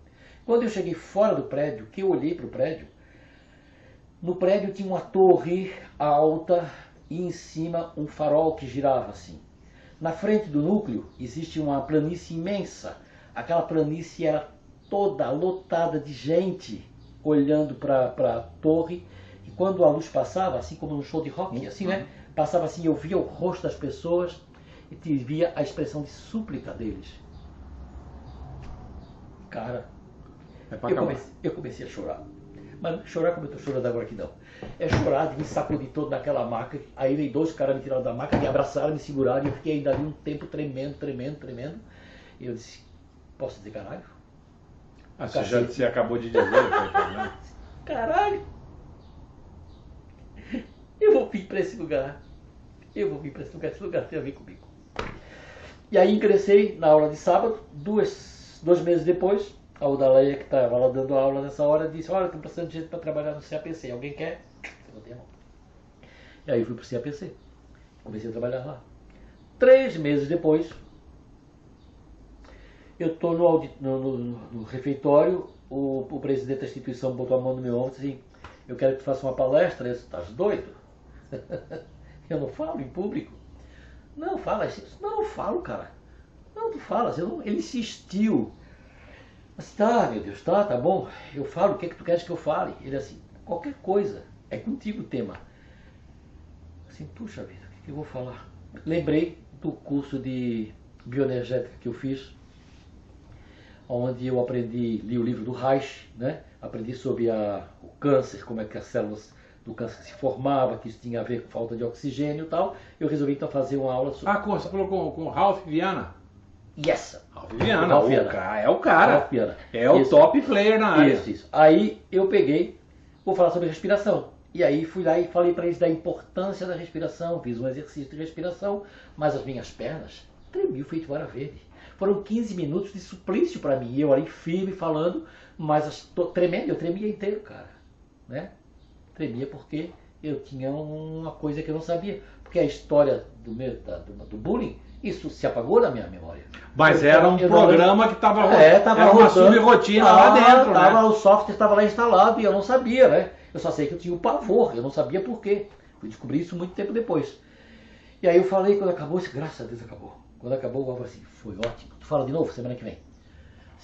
Quando eu cheguei fora do prédio, que eu olhei para o prédio, No prédio tinha uma torre alta e em cima um farol que girava assim. Na frente do núcleo existe uma planície imensa. Aquela planície era toda lotada de gente olhando para a torre. E quando a luz passava, assim como no show de rock, assim, né? Passava assim, eu via o rosto das pessoas e via a expressão de súplica deles. Cara, eu comecei a chorar. Mas não chorar como eu estou chorando agora aqui não. É chorar de me sacudir todo naquela maca. Aí veio 2 caras me tiraram da maca, me abraçaram, me seguraram. E eu fiquei ainda ali um tempo tremendo. E eu disse, posso dizer caralho? Ah, você acabou de dizer. Né? Caralho! Eu vou vir para esse lugar. Esse lugar tem a ver comigo. E aí ingressei na aula de sábado. 2 meses depois, a Udaleia, que estava lá dando aula nessa hora, disse, olha, estou precisando de gente para trabalhar no CAPC. Alguém quer? Eu botei a mão. E aí fui para o CAPC. Comecei a trabalhar lá. 3 meses depois, eu estou no refeitório, o presidente da instituição botou a mão no meu ombro e disse assim, eu quero que tu faça uma palestra. Eu disse, estás doido? Eu não falo em público. Não, fala. Não, eu falo, cara. Não, tu falas. Ele insistiu. Mas tá, meu Deus, tá bom. Eu falo, o que é que tu queres que eu fale? Ele assim, qualquer coisa. É contigo o tema. Assim, puxa vida, o que eu vou falar? Lembrei do curso de bioenergética que eu fiz, onde eu li o livro do Reich, né? Aprendi sobre o câncer, como é que as células do câncer se formava, que isso tinha a ver com falta de oxigênio e tal. Eu resolvi então fazer uma aula sobre... Você falou com Ralph Viana? Yes. Ralph Viana, é o cara. Ralph Viana. É o top player na área. Isso. Aí eu peguei, vou falar sobre respiração. E aí fui lá e falei para eles da importância da respiração, fiz um exercício de respiração, mas as minhas pernas tremiam feito vara verde. Foram 15 minutos de suplício para mim, e eu ali firme falando, mas tremendo, eu tremia inteiro, cara, né? Tremia porque eu tinha uma coisa que eu não sabia, porque a história do bullying, isso se apagou da minha memória. Mas era um programa que estava era uma subrotina lá dentro, né? O software estava lá instalado e eu não sabia, né? Eu só sei que eu tinha o pavor, eu não sabia por quê. Fui descobrir isso muito tempo depois. E aí eu falei, quando acabou, graças a Deus acabou. Quando acabou, eu falei assim, foi ótimo. Tu fala de novo semana que vem.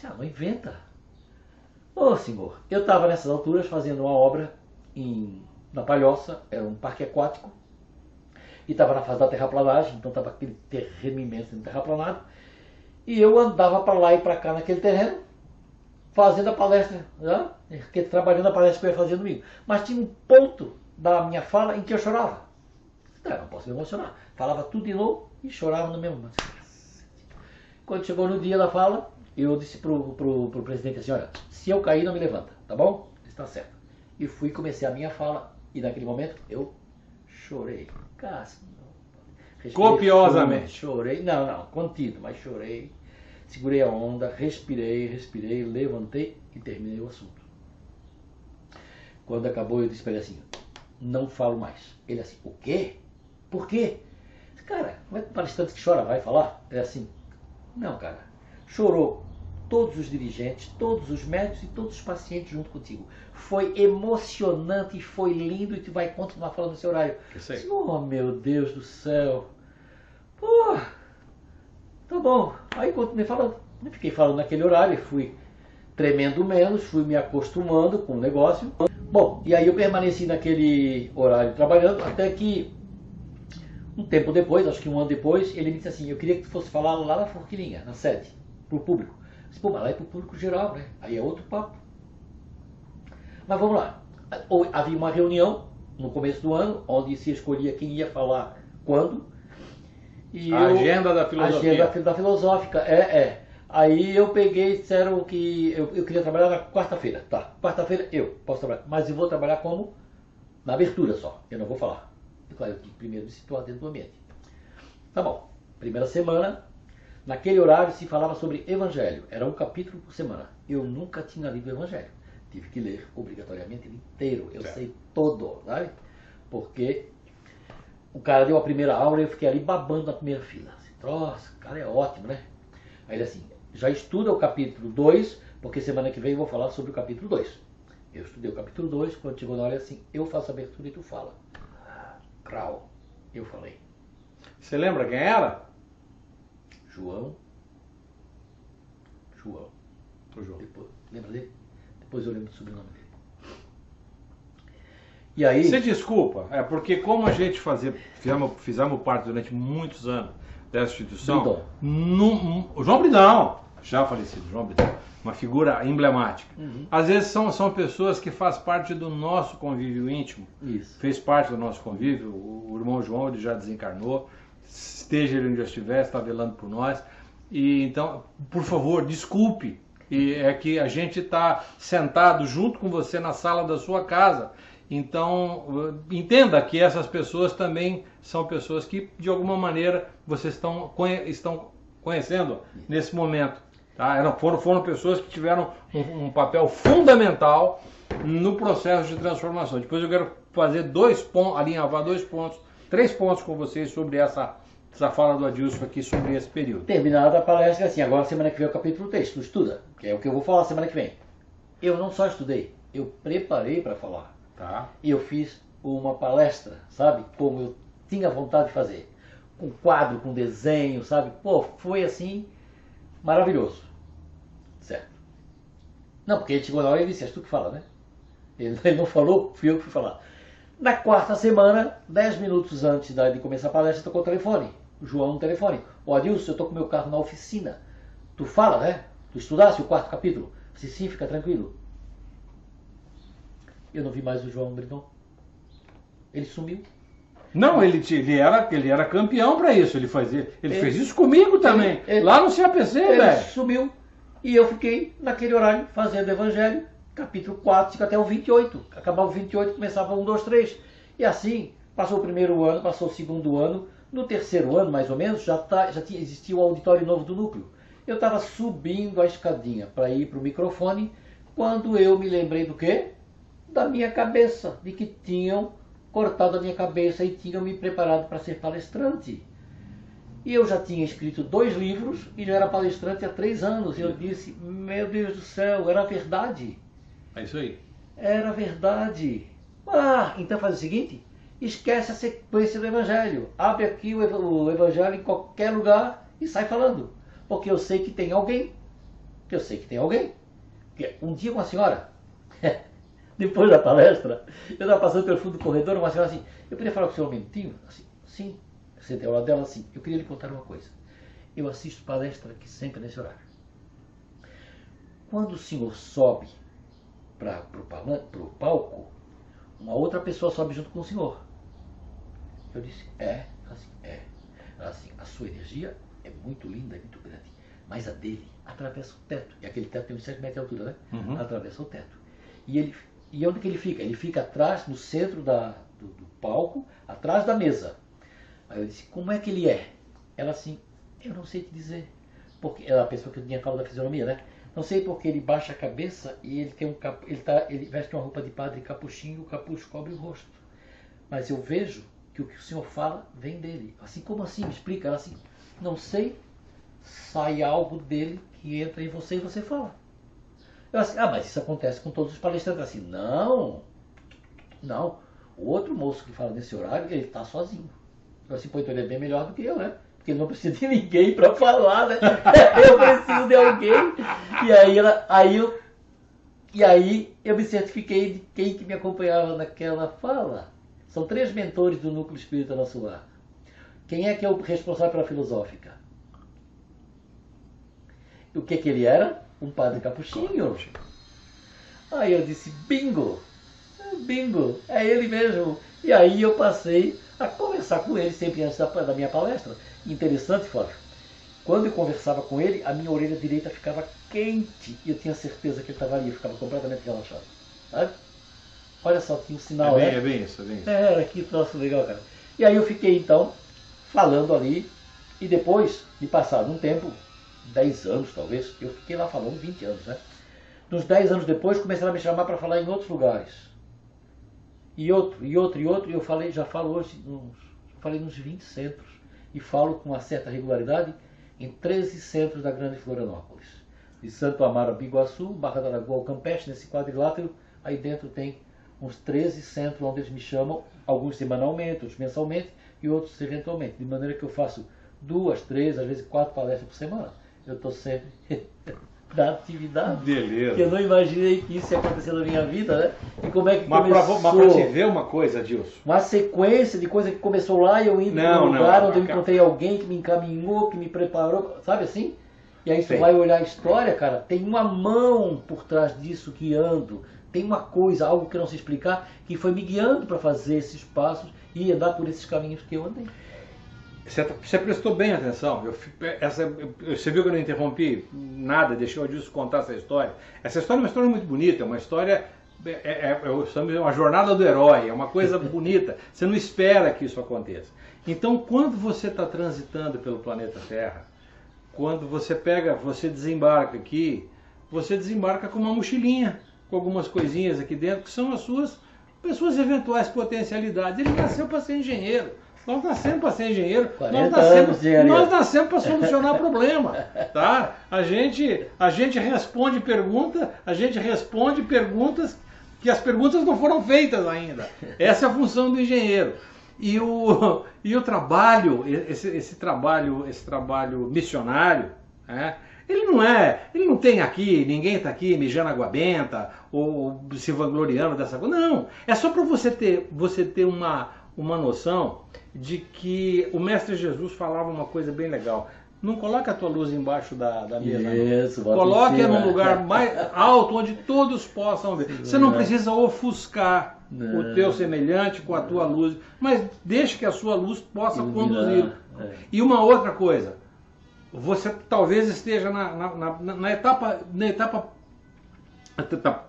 Eu não inventa. Ô senhor, eu estava nessas alturas fazendo uma obra na Palhoça, era um parque aquático, e estava na fase da terraplanagem, então estava aquele terreno imenso terraplanado, e eu andava para lá e para cá naquele terreno, fazendo a palestra, né? Trabalhando a palestra que eu ia fazer domingo. Mas tinha um ponto da minha fala em que eu chorava. Não posso me emocionar. Falava tudo de novo e chorava no mesmo momento. Quando chegou no dia da fala, eu disse pro presidente assim, olha, se eu cair não me levanta, tá bom? Está certo. E fui comecei a minha fala e naquele momento eu chorei. Copiosamente. Chorei, não, contido, mas chorei. Segurei a onda, respirei, levantei e terminei o assunto. Quando acabou eu disse para ele assim, não falo mais. Ele assim, o quê? Por quê? Cara, como é que palestrante que chora vai falar? É assim, não cara, chorou todos os dirigentes, todos os médicos e todos os pacientes junto contigo. Foi emocionante e foi lindo e tu vai continuar falando no seu horário. Oh meu Deus do céu. Pô, tá bom. Aí continuei falando. Eu fiquei falando naquele horário e fui tremendo menos, fui me acostumando com o negócio. Bom, e aí eu permaneci naquele horário trabalhando até que um tempo depois, acho que um ano depois, ele me disse assim, eu queria que tu fosse falar lá na Forquilinha, na sede, pro público. Eu disse, pô, mas lá é pro público geral, né? Aí é outro papo. Mas vamos lá. Havia uma reunião no começo do ano, onde se escolhia quem ia falar quando. E agenda da filosofia. Agenda da filosófica, Aí eu peguei e disseram que eu queria trabalhar na quarta-feira. Tá, quarta-feira eu posso trabalhar, mas eu vou trabalhar como? Na abertura só, eu não vou falar. E claro, eu tinha que primeiro me situar dentro do ambiente. Tá bom, primeira semana, naquele horário se falava sobre Evangelho, era um capítulo por semana. Eu nunca tinha lido o Evangelho, tive que ler obrigatoriamente ele inteiro, eu sei todo, sabe? Porque o cara deu a primeira aula e eu fiquei ali babando na primeira fila. Assim, nossa, o cara é ótimo, né? Aí ele assim, já estuda o capítulo 2, porque semana que vem eu vou falar sobre o capítulo 2. Eu estudei o capítulo 2, quando chegou na hora assim, eu faço a abertura e tu fala. Crau, eu falei. Você lembra quem era? João. O João. Depois, lembra dele? Depois eu lembro do sobrenome dele. E aí... Você desculpa, porque como a gente fizemos parte durante muitos anos dessa instituição... O João Bridão, já falecido, João Bridão, uma figura emblemática. Às vezes são pessoas que fazem parte do nosso convívio íntimo. Isso. Fez parte do nosso convívio, o irmão João ele já desencarnou, esteja ele onde já estiver, está velando por nós. E então, por favor, desculpe, é que a gente está sentado junto com você na sala da sua casa. Então, entenda que essas pessoas também são pessoas que, de alguma maneira, vocês estão conhecendo nesse momento. Tá? Foram pessoas que tiveram um papel fundamental no processo de transformação. Depois eu quero fazer alinhavar 3 pontos com vocês sobre essa fala do Adilson aqui sobre esse período. Terminada a palestra, assim, agora semana que vem é o capítulo 3, tu estuda, que é o que eu vou falar semana que vem. Eu não só estudei, eu preparei para falar. Tá. E eu fiz uma palestra, sabe? Como eu tinha vontade de fazer. Com quadro, com desenho, sabe? Pô, foi assim, maravilhoso. Certo. Não, porque ele chegou na hora e disse, és tu que fala, né? Ele não falou, fui eu que fui falar. Na quarta semana, 10 minutos antes de começar a palestra, tocou o telefone. O João no telefone. Ó, Adilson, eu tô com meu carro na oficina. Tu fala, né? Tu estudasse o 4º capítulo? Eu disse, sim, fica tranquilo. Eu não vi mais o João Bridon. Ele sumiu. Não, ele era campeão para isso. Ele fez isso comigo também. Lá no CAPC, velho. Ele sumiu. E eu fiquei naquele horário fazendo o Evangelho, capítulo 4, fica até o 28. Acabava o 28, começava o 1, 2, 3. E assim, passou o primeiro ano, passou o segundo ano. No terceiro ano, mais ou menos, já existia o auditório novo do núcleo. Eu estava subindo a escadinha para ir para o microfone, quando eu me lembrei do quê? Da minha cabeça, de que tinham cortado a minha cabeça e tinham me preparado para ser palestrante. E eu já tinha escrito 2 livros e já era palestrante há 3 anos. E eu disse, meu Deus do céu, era verdade. É isso aí. Era verdade. Então faz o seguinte, esquece a sequência do Evangelho. Abre aqui o Evangelho em qualquer lugar e sai falando. Porque eu sei que tem alguém. Porque um dia uma senhora... Depois da palestra, eu estava passando pelo fundo do corredor, uma senhora assim, eu podia falar com o senhor um minutinho? Assim, sim. Eu sentei ao lado dela assim, eu queria lhe contar uma coisa. Eu assisto palestra aqui sempre nesse horário. Quando o senhor sobe para o palco, uma outra pessoa sobe junto com o senhor. Eu disse, é? Ela assim, é. Ela assim, a sua energia é muito linda, é muito grande, mas a dele atravessa o teto. E aquele teto tem uns 7 metros de altura, né? Uhum. Atravessa o teto. E onde que ele fica? Ele fica atrás, no centro do palco, atrás da mesa. Aí eu disse, como é que ele é? Ela assim, eu não sei te dizer. Porque ela pensou que eu tinha falado da fisionomia, né? Não sei porque ele baixa a cabeça e ele tem ele veste uma roupa de padre capuchinho e o capuz cobre o rosto. Mas eu vejo que o que o senhor fala vem dele. Assim, como assim? Me explica. Ela assim, não sei, sai algo dele que entra em você e você fala. Eu assim, mas isso acontece com todos os palestrantes. Assim, não. O outro moço que fala nesse horário, ele está sozinho. Eu assim, pô, então ele é bem melhor do que eu, né? Porque ele não precisa de ninguém para falar, né? Eu preciso de alguém. E aí eu me certifiquei de quem que me acompanhava naquela fala. São 3 mentores do Núcleo Espírita Nosso Lar. Quem é que é o responsável pela filosófica? O que ele era? Um padre capuchinho. Aí eu disse, bingo, é ele mesmo. E aí eu passei a conversar com ele sempre antes da minha palestra. Interessante, Flávio, quando eu conversava com ele, a minha orelha direita ficava quente e eu tinha certeza que ele estava ali, eu ficava completamente relaxado. Sabe? Olha só, tinha um sinal, né? É bem isso. Era que troço legal, cara. E aí eu fiquei então falando ali e depois de passado um tempo, 10 anos talvez, eu fiquei lá falando 20 anos, né? Nos 10 anos depois começaram a me chamar para falar em outros lugares. E outro, e eu já falo hoje, falei nos 20 centros e falo com uma certa regularidade em 13 centros da Grande Florianópolis. De Santo Amaro a Biguaçu, Barra da Lagoa ao Campeche, nesse quadrilátero, Aí dentro tem uns 13 centros onde eles me chamam, alguns semanalmente, outros mensalmente e outros eventualmente. De maneira que eu faço 2, 3, às vezes 4 palestras por semana. Eu estou sempre da atividade. Beleza. Que eu não imaginei que isso ia acontecer na minha vida, né? E como é que mas começou? Mas para você ver uma coisa, Dilson. Uma sequência de coisa que começou lá e eu indo para um lugar onde eu encontrei alguém que me encaminhou, que me preparou, sabe assim? E aí você vai olhar a história, cara, tem uma mão por trás disso guiando, tem uma coisa, algo que eu não sei explicar, que foi me guiando para fazer esses passos e andar por esses caminhos que eu andei. Você prestou bem atenção. Você viu que eu não interrompi nada, deixei o Adilson contar essa história. Essa história é uma história muito bonita, é uma história, uma jornada do herói, é uma coisa bonita. Você não espera que isso aconteça. Então, quando você está transitando pelo planeta Terra, quando você desembarca aqui, você desembarca com uma mochilinha, com algumas coisinhas aqui dentro, que são as suas eventuais potencialidades. Ele nasceu para ser engenheiro. Nós nascemos para ser engenheiro, nós nascemos para solucionar problema, tá? A gente responde perguntas que as perguntas não foram feitas ainda. Essa é a função do engenheiro. E o trabalho, esse trabalho missionário, né? Ele não tem aqui, ninguém está aqui mijando água benta ou se vangloriando dessa coisa. Não, é só para você ter uma noção de que o Mestre Jesus falava uma coisa bem legal. Não coloque a tua luz embaixo da mesa. Isso, coloque-a num lugar mais alto, onde todos possam ver. Você não precisa ofuscar o teu semelhante com a tua luz, mas deixe que a sua luz possa conduzir. E uma outra coisa, você talvez esteja na etapa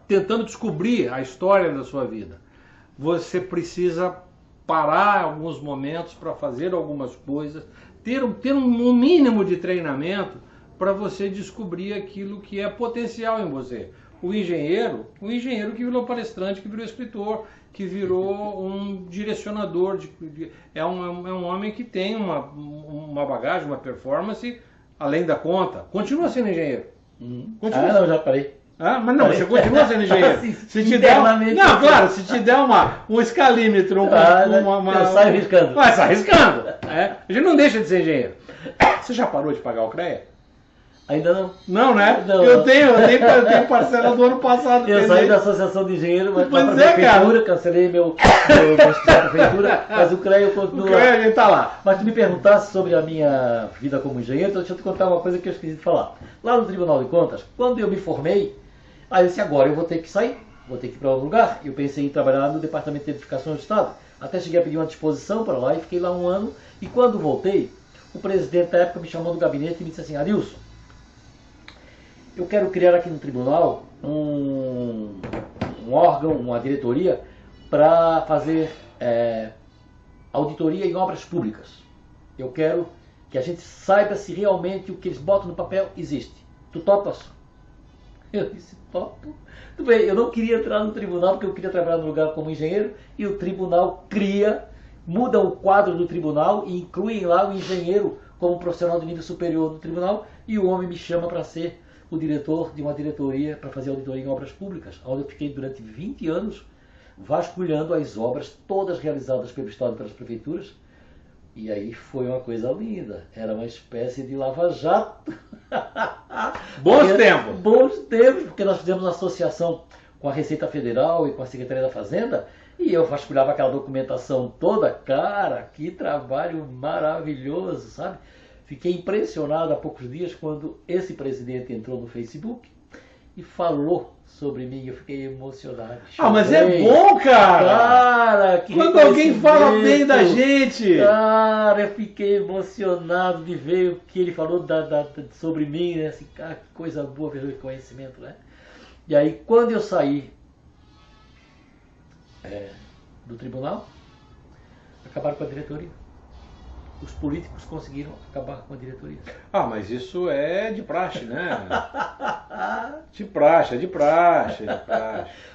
tentando descobrir a história da sua vida. Você precisa parar alguns momentos para fazer algumas coisas, ter um mínimo de treinamento para você descobrir aquilo que é potencial em você. O engenheiro que virou palestrante, que virou escritor, que virou um direcionador, é um homem que tem uma bagagem, uma performance além da conta. Continua sendo engenheiro. Não, já parei. Mas não, você continua sendo engenheiro. Se te der se te der um escalímetro, sai arriscando. Vai sair arriscando. A gente não deixa de ser engenheiro. Você já parou de pagar o CREA? Ainda não. Não, né? Não. Eu tenho parcela do ano passado. Eu saí da associação de engenheiro, mas pois para a prefeitura, cancelei meu da prefeitura, mas o CREA continua. O CREA a gente tá lá. Mas tu me perguntasse sobre a minha vida como engenheiro, então deixa eu te contar uma coisa que eu esqueci de falar. Lá no Tribunal de Contas, quando eu me formei, aí eu disse, agora eu vou ter que sair, vou ter que ir para outro lugar. Eu pensei em trabalhar no Departamento de Edificações do Estado. Até cheguei a pedir uma disposição para lá e fiquei lá um ano. E quando voltei, o presidente da época me chamou do gabinete e me disse assim, Adilson, eu quero criar aqui no tribunal um órgão, uma diretoria, para fazer auditoria em obras públicas. Eu quero que a gente saiba se realmente o que eles botam no papel existe. Tu topas? Eu disse, topo. Tudo bem, eu não queria entrar no tribunal porque eu queria trabalhar no lugar como engenheiro e o tribunal muda o quadro do tribunal e incluem lá o engenheiro como profissional de nível superior do tribunal e o homem me chama para ser o diretor de uma diretoria para fazer auditoria em obras públicas, onde eu fiquei durante 20 anos vasculhando as obras todas realizadas pelo Estado e pelas prefeituras. E aí foi uma coisa linda, era uma espécie de lava-jato. Bons tempos! Bons tempos, porque nós fizemos uma associação com a Receita Federal e com a Secretaria da Fazenda, e eu vasculhava aquela documentação toda. Cara, que trabalho maravilhoso, sabe? Fiquei impressionado há poucos dias quando esse presidente entrou no Facebook e falou sobre mim, eu fiquei emocionado. Mas é bom, cara! Cara, que quando alguém fala bem da gente! Cara, eu fiquei emocionado de ver o que ele falou sobre mim, né? Assim, cara, que coisa boa ver o reconhecimento, né? E aí, quando eu saí do tribunal, acabaram com a diretoria. Os políticos conseguiram acabar com a diretoria. Mas isso é de praxe, né? De praxe.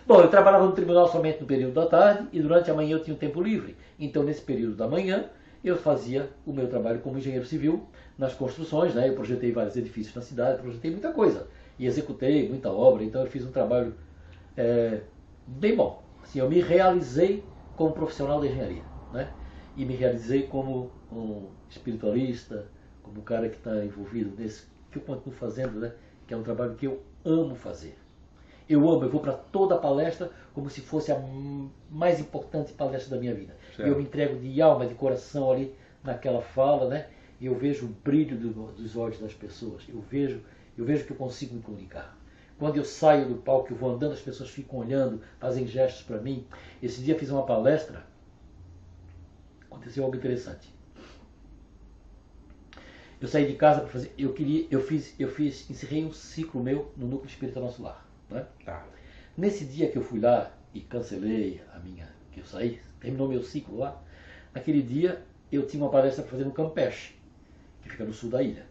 Bom, eu trabalhava no tribunal somente no período da tarde e durante a manhã eu tinha um tempo livre. Então, nesse período da manhã, eu fazia o meu trabalho como engenheiro civil nas construções, né? Eu projetei vários edifícios na cidade, projetei muita coisa. E executei muita obra, então eu fiz um trabalho bem bom. Assim, eu me realizei como profissional da engenharia, né? E me realizei como um espiritualista, como um cara que está envolvido nesse, que eu continuo fazendo, né? Que é um trabalho que eu amo fazer. Eu amo, eu vou para toda palestra como se fosse a mais importante palestra da minha vida. Certo. Eu me entrego de alma, de coração ali naquela fala, né? E eu vejo o brilho dos olhos das pessoas. Eu vejo que eu consigo me comunicar. Quando eu saio do palco, eu vou andando, as pessoas ficam olhando, fazem gestos para mim. Esse dia eu fiz uma palestra, aconteceu algo interessante. Eu saí de casa para fazer, encerrei um ciclo meu no Núcleo Espírita Nosso Lar. Né? Tá. Nesse dia que eu fui lá e cancelei que eu saí, terminou meu ciclo lá, naquele dia eu tinha uma palestra para fazer no Campeche, que fica no sul da ilha.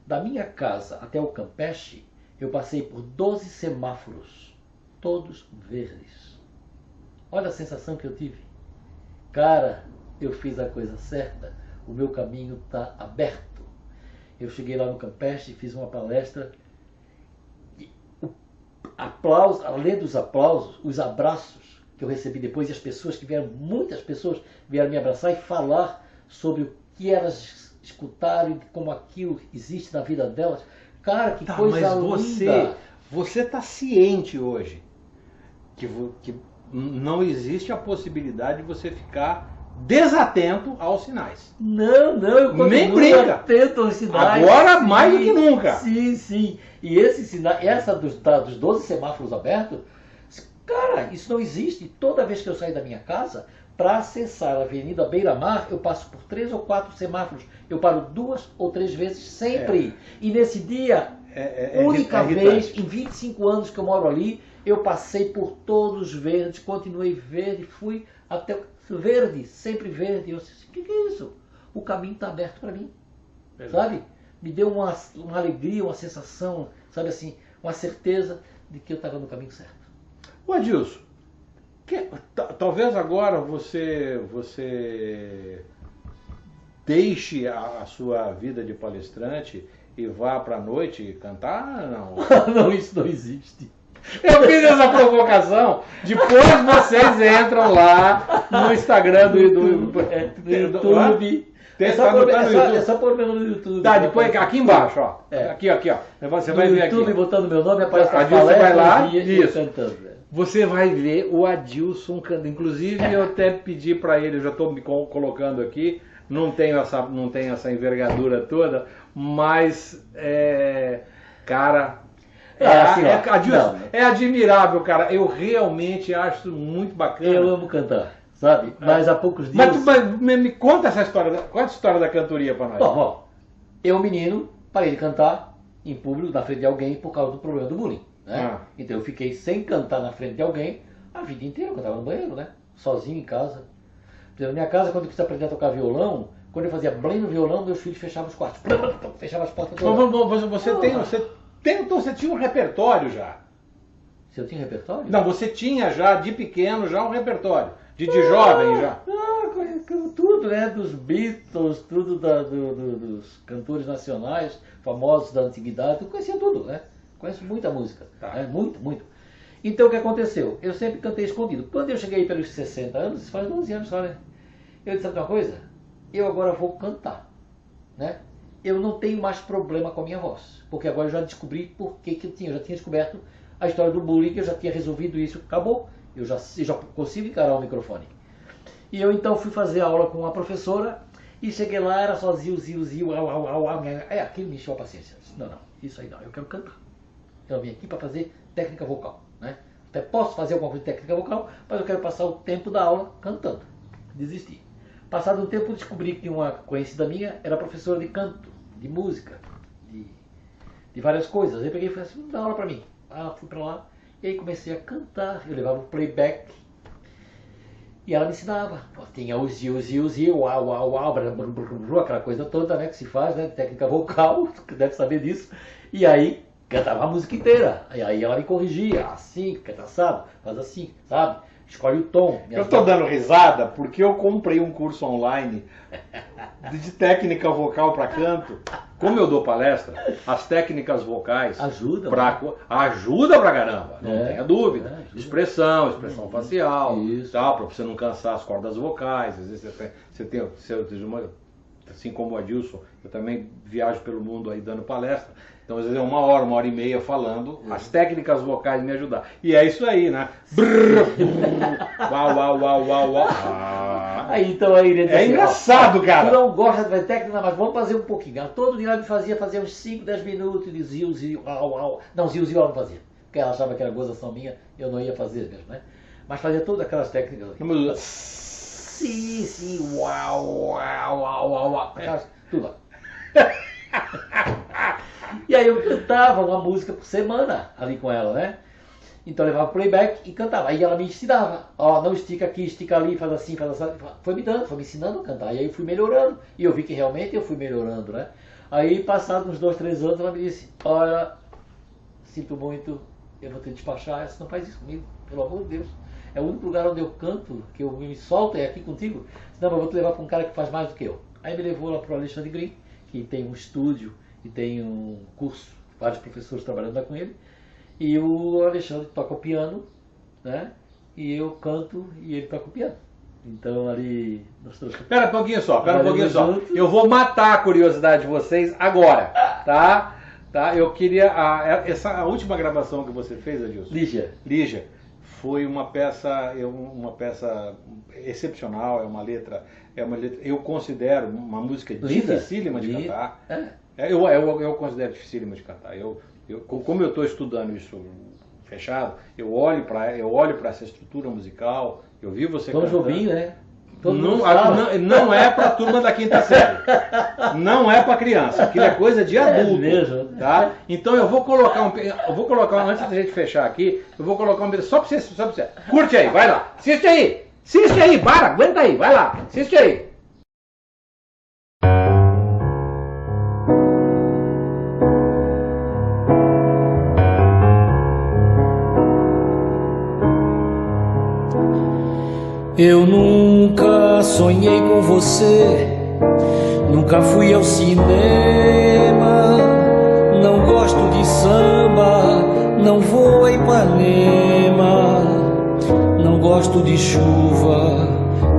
Da minha casa até o Campeche, eu passei por 12 semáforos, todos verdes. Olha a sensação que eu tive. Cara, eu fiz a coisa certa, o meu caminho está aberto. Eu cheguei lá no Campeche, fiz uma palestra, e aplausos, além dos aplausos, os abraços que eu recebi depois, e as pessoas que vieram, muitas pessoas vieram me abraçar e falar sobre o que elas escutaram e como aquilo existe na vida delas. Cara, que coisa linda! Você está ciente hoje que não existe a possibilidade de você ficar desatento aos sinais. Não, eu continuo atento aos sinais. Agora mais do que nunca. Sim. E esse sinal, essa dos 12 semáforos abertos, cara, isso não existe. Toda vez que eu saio da minha casa, para acessar a Avenida Beira-Mar, eu passo por 3 ou 4 semáforos. Eu paro 2 ou 3 vezes sempre. E nesse dia, única vez, em 25 anos que eu moro ali, eu passei por todos os verdes, continuei verde, fui até verde, sempre verde. Eu disse, o que é isso? O caminho está aberto para mim. Sabe? Me deu uma alegria, uma sensação, sabe assim, uma certeza de que eu estava no caminho certo. O Adilson, talvez agora você deixe a sua vida de palestrante e vá para a noite cantar? Não. Não, isso não existe. Eu fiz essa provocação, depois vocês entram lá no Instagram do YouTube. É só pôr meu nome no YouTube. Tá, depois aqui embaixo, ó. Aqui, ó. Você vai ver aqui. No YouTube, botando meu nome, aparece a palestra, vai lá, isso. Cantando. Você vai ver o Adilson cantando. Inclusive, eu até pedi para ele, eu já estou me colocando aqui, não tenho essa envergadura toda, mas, cara, Adilson, é admirável, cara. Eu realmente acho muito bacana. Eu amo cantar, sabe? Mas há poucos dias... Mas me conta essa história, conta a história da cantoria para nós. Bom, eu, menino, parei de cantar em público, na frente de alguém, por causa do problema do bullying. Né? Então eu fiquei sem cantar na frente de alguém a vida inteira. Eu cantava no banheiro, né? Sozinho em casa. Na minha casa, quando eu quis aprender a tocar violão, quando eu fazia blém no violão, meus filhos fechavam os quartos, fechavam as portas todas. Você tinha um repertório já. Se eu tinha repertório? Não, você tinha já, de pequeno, já um repertório. De jovem já. Tudo, né? Dos Beatles, tudo dos cantores nacionais, famosos da antiguidade, eu conhecia tudo, né? Conheço muita música, né? Muito. Então o que aconteceu? Eu sempre cantei escondido. Quando eu cheguei pelos 60 anos, isso faz 12 anos só, né? Eu disse, sabe uma coisa? Eu agora vou cantar, né? Eu não tenho mais problema com a minha voz, porque agora eu já descobri por que eu já tinha descoberto a história do bullying, que eu já tinha resolvido isso, acabou. Eu já consigo encarar o microfone. E eu então fui fazer aula com uma professora e cheguei lá, era só ziu, aquilo me encheu a paciência. Eu disse, não, isso aí não, eu quero cantar. Eu vim aqui para fazer técnica vocal, né? Até posso fazer alguma coisa de técnica vocal, mas eu quero passar o tempo da aula cantando. Desisti. Passado um tempo, descobri que uma conhecida minha era professora de canto, de música, de várias coisas. Aí eu peguei e falei assim, dá aula para mim. Fui para lá e aí comecei a cantar. Eu levava o playback e ela me ensinava. Tinha o ziu, aquela coisa toda, né, que se faz, né, técnica vocal, que deve saber disso. E aí cantava a música inteira. E aí ela me corrigia, assim, canta assado, faz assim, sabe? escolhe o tom. Eu tô dando risada porque eu comprei um curso online de técnica vocal para canto. Como eu dou palestra, as técnicas vocais ajuda pra caramba, não tenha dúvida. Expressão facial, tal, para você não cansar as cordas vocais. Às vezes você tem assim como o Adilson, eu também viajo pelo mundo aí dando palestra. Então, às vezes é 1 hora e meia falando, as técnicas vocais me ajudar. E é isso aí, né? Brrr, uau, uau, uau, uau, uau. Aí, então, aí, é assim, engraçado, cara. Tu não gosta de técnica, mas vamos fazer um pouquinho. Ela todo dia ela me fazia uns 5, 10 minutos de ziu, uau, uau. Não, ziu ela não fazia. Porque ela achava que era gozação minha, eu não ia fazer mesmo, né? Mas fazia todas aquelas técnicas. Sim, uau, uau, uau, uau, uau. Tudo lá. E aí eu cantava uma música por semana ali com ela, né? Então eu levava playback e cantava. Aí ela me ensinava. Ó, não estica aqui, estica ali, faz assim, faz assim. Foi me ensinando a cantar. E aí eu fui melhorando. E eu vi que realmente eu fui melhorando, né? Aí, passados uns 2, 3 anos, ela me disse: olha, sinto muito, eu vou ter que despachar. Você não faz isso comigo, pelo amor de Deus. É o único lugar onde eu canto, que eu me solto, é aqui contigo. Senão eu vou te levar para um cara que faz mais do que eu. Aí me levou lá para o Alexandre Green, que tem um estúdio e tem um curso, vários professores trabalhando lá com ele, e o Alexandre toca o piano, né? E eu canto e ele toca o piano. Então ali nós trocamos. Espera um pouquinho só. Eu vou matar a curiosidade de vocês agora, tá? Eu queria a última gravação que você fez, Adilson. Lígia. Foi uma peça excepcional, é uma letra, eu considero uma música dificílima de cantar. Eu considero dificílima de cantar. Como eu estou estudando isso fechado, eu olho para essa estrutura musical, eu vi você cantando. Tom Jobim, né? Não é para turma da quinta série. Não é para criança. Aquilo é coisa de adulto. Mesmo. Tá? Então eu vou colocar antes da gente fechar aqui, eu vou colocar um só para você. Curte aí, vai lá. Assiste aí, aguenta aí, vai lá. Assiste aí. Eu nunca sonhei com você, nunca fui ao cinema, não gosto de samba, não vou a Ipanema, não gosto de chuva,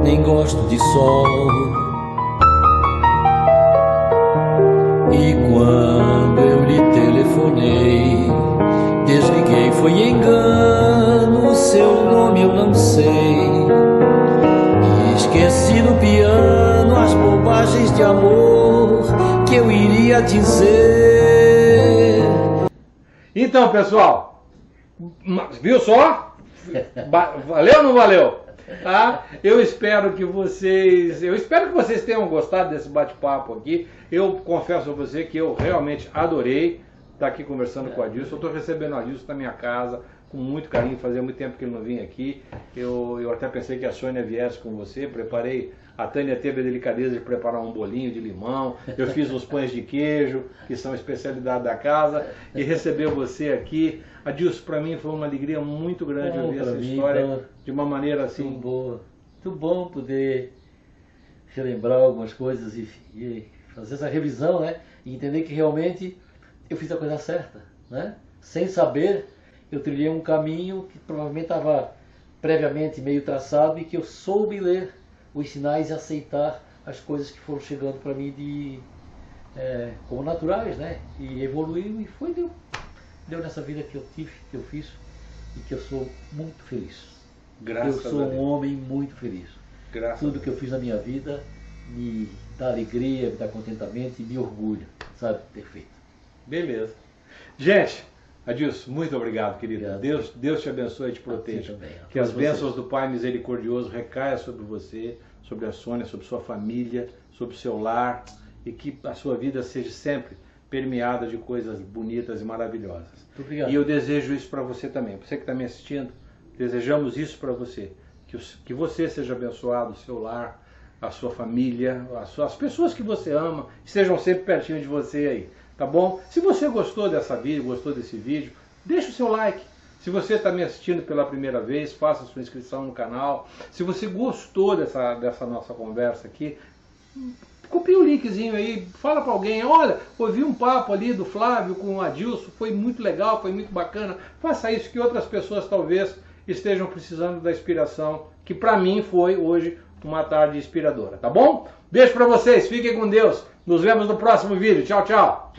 nem gosto de sol. E quando eu lhe telefonei, desliguei, foi engano, seu nome eu não sei. Esqueci no piano as bobagens de amor que eu iria dizer. Então, pessoal, viu só? Valeu ou não valeu? Tá? Eu espero que vocês tenham gostado desse bate-papo aqui. Eu confesso a você que eu realmente adorei estar aqui conversando com o Adilson. Eu estou recebendo o Adilson na minha casa com muito carinho, fazia muito tempo que ele não vinha aqui. Eu até pensei que a Sônia viesse com você, a Tânia teve a delicadeza de preparar um bolinho de limão, eu fiz os pães de queijo, que são a especialidade da casa, e receber você aqui. Adilson, para mim foi uma alegria muito grande ouvir essa história de uma maneira assim... Muito bom poder relembrar algumas coisas e fazer essa revisão, né? E entender que realmente eu fiz a coisa certa, né? Sem saber, eu trilhei um caminho que provavelmente estava previamente meio traçado e que eu soube ler os sinais e aceitar as coisas que foram chegando para mim como naturais, né? E evoluiu e deu nessa vida que eu tive, que eu fiz e que eu sou muito feliz. Graças eu sou um homem muito feliz. Tudo que eu fiz na minha vida me dá alegria, me dá contentamento e me orgulha, sabe, ter feito. Beleza. Gente, Adilson, muito obrigado, querido. Deus te abençoe e te proteja. Que as bênçãos do Pai Misericordioso recaiam sobre você, sobre a Sônia, sobre sua família, sobre o seu lar, e que a sua vida seja sempre permeada de coisas bonitas e maravilhosas. Muito obrigado. E eu desejo isso para você também. Você que está me assistindo, desejamos isso para você. Que você seja abençoado, o seu lar, a sua família, as pessoas que você ama, estejam sempre pertinho de você aí. Tá bom? Se você gostou desse vídeo, deixa o seu like. Se você está me assistindo pela primeira vez, faça sua inscrição no canal. Se você gostou dessa nossa conversa aqui, copia o linkzinho aí, fala para alguém, olha, ouvi um papo ali do Flávio com o Adilson, foi muito legal, foi muito bacana. Faça isso, que outras pessoas talvez estejam precisando da inspiração, que para mim foi hoje uma tarde inspiradora, tá bom? Beijo para vocês, fiquem com Deus. Nos vemos no próximo vídeo. Tchau, tchau.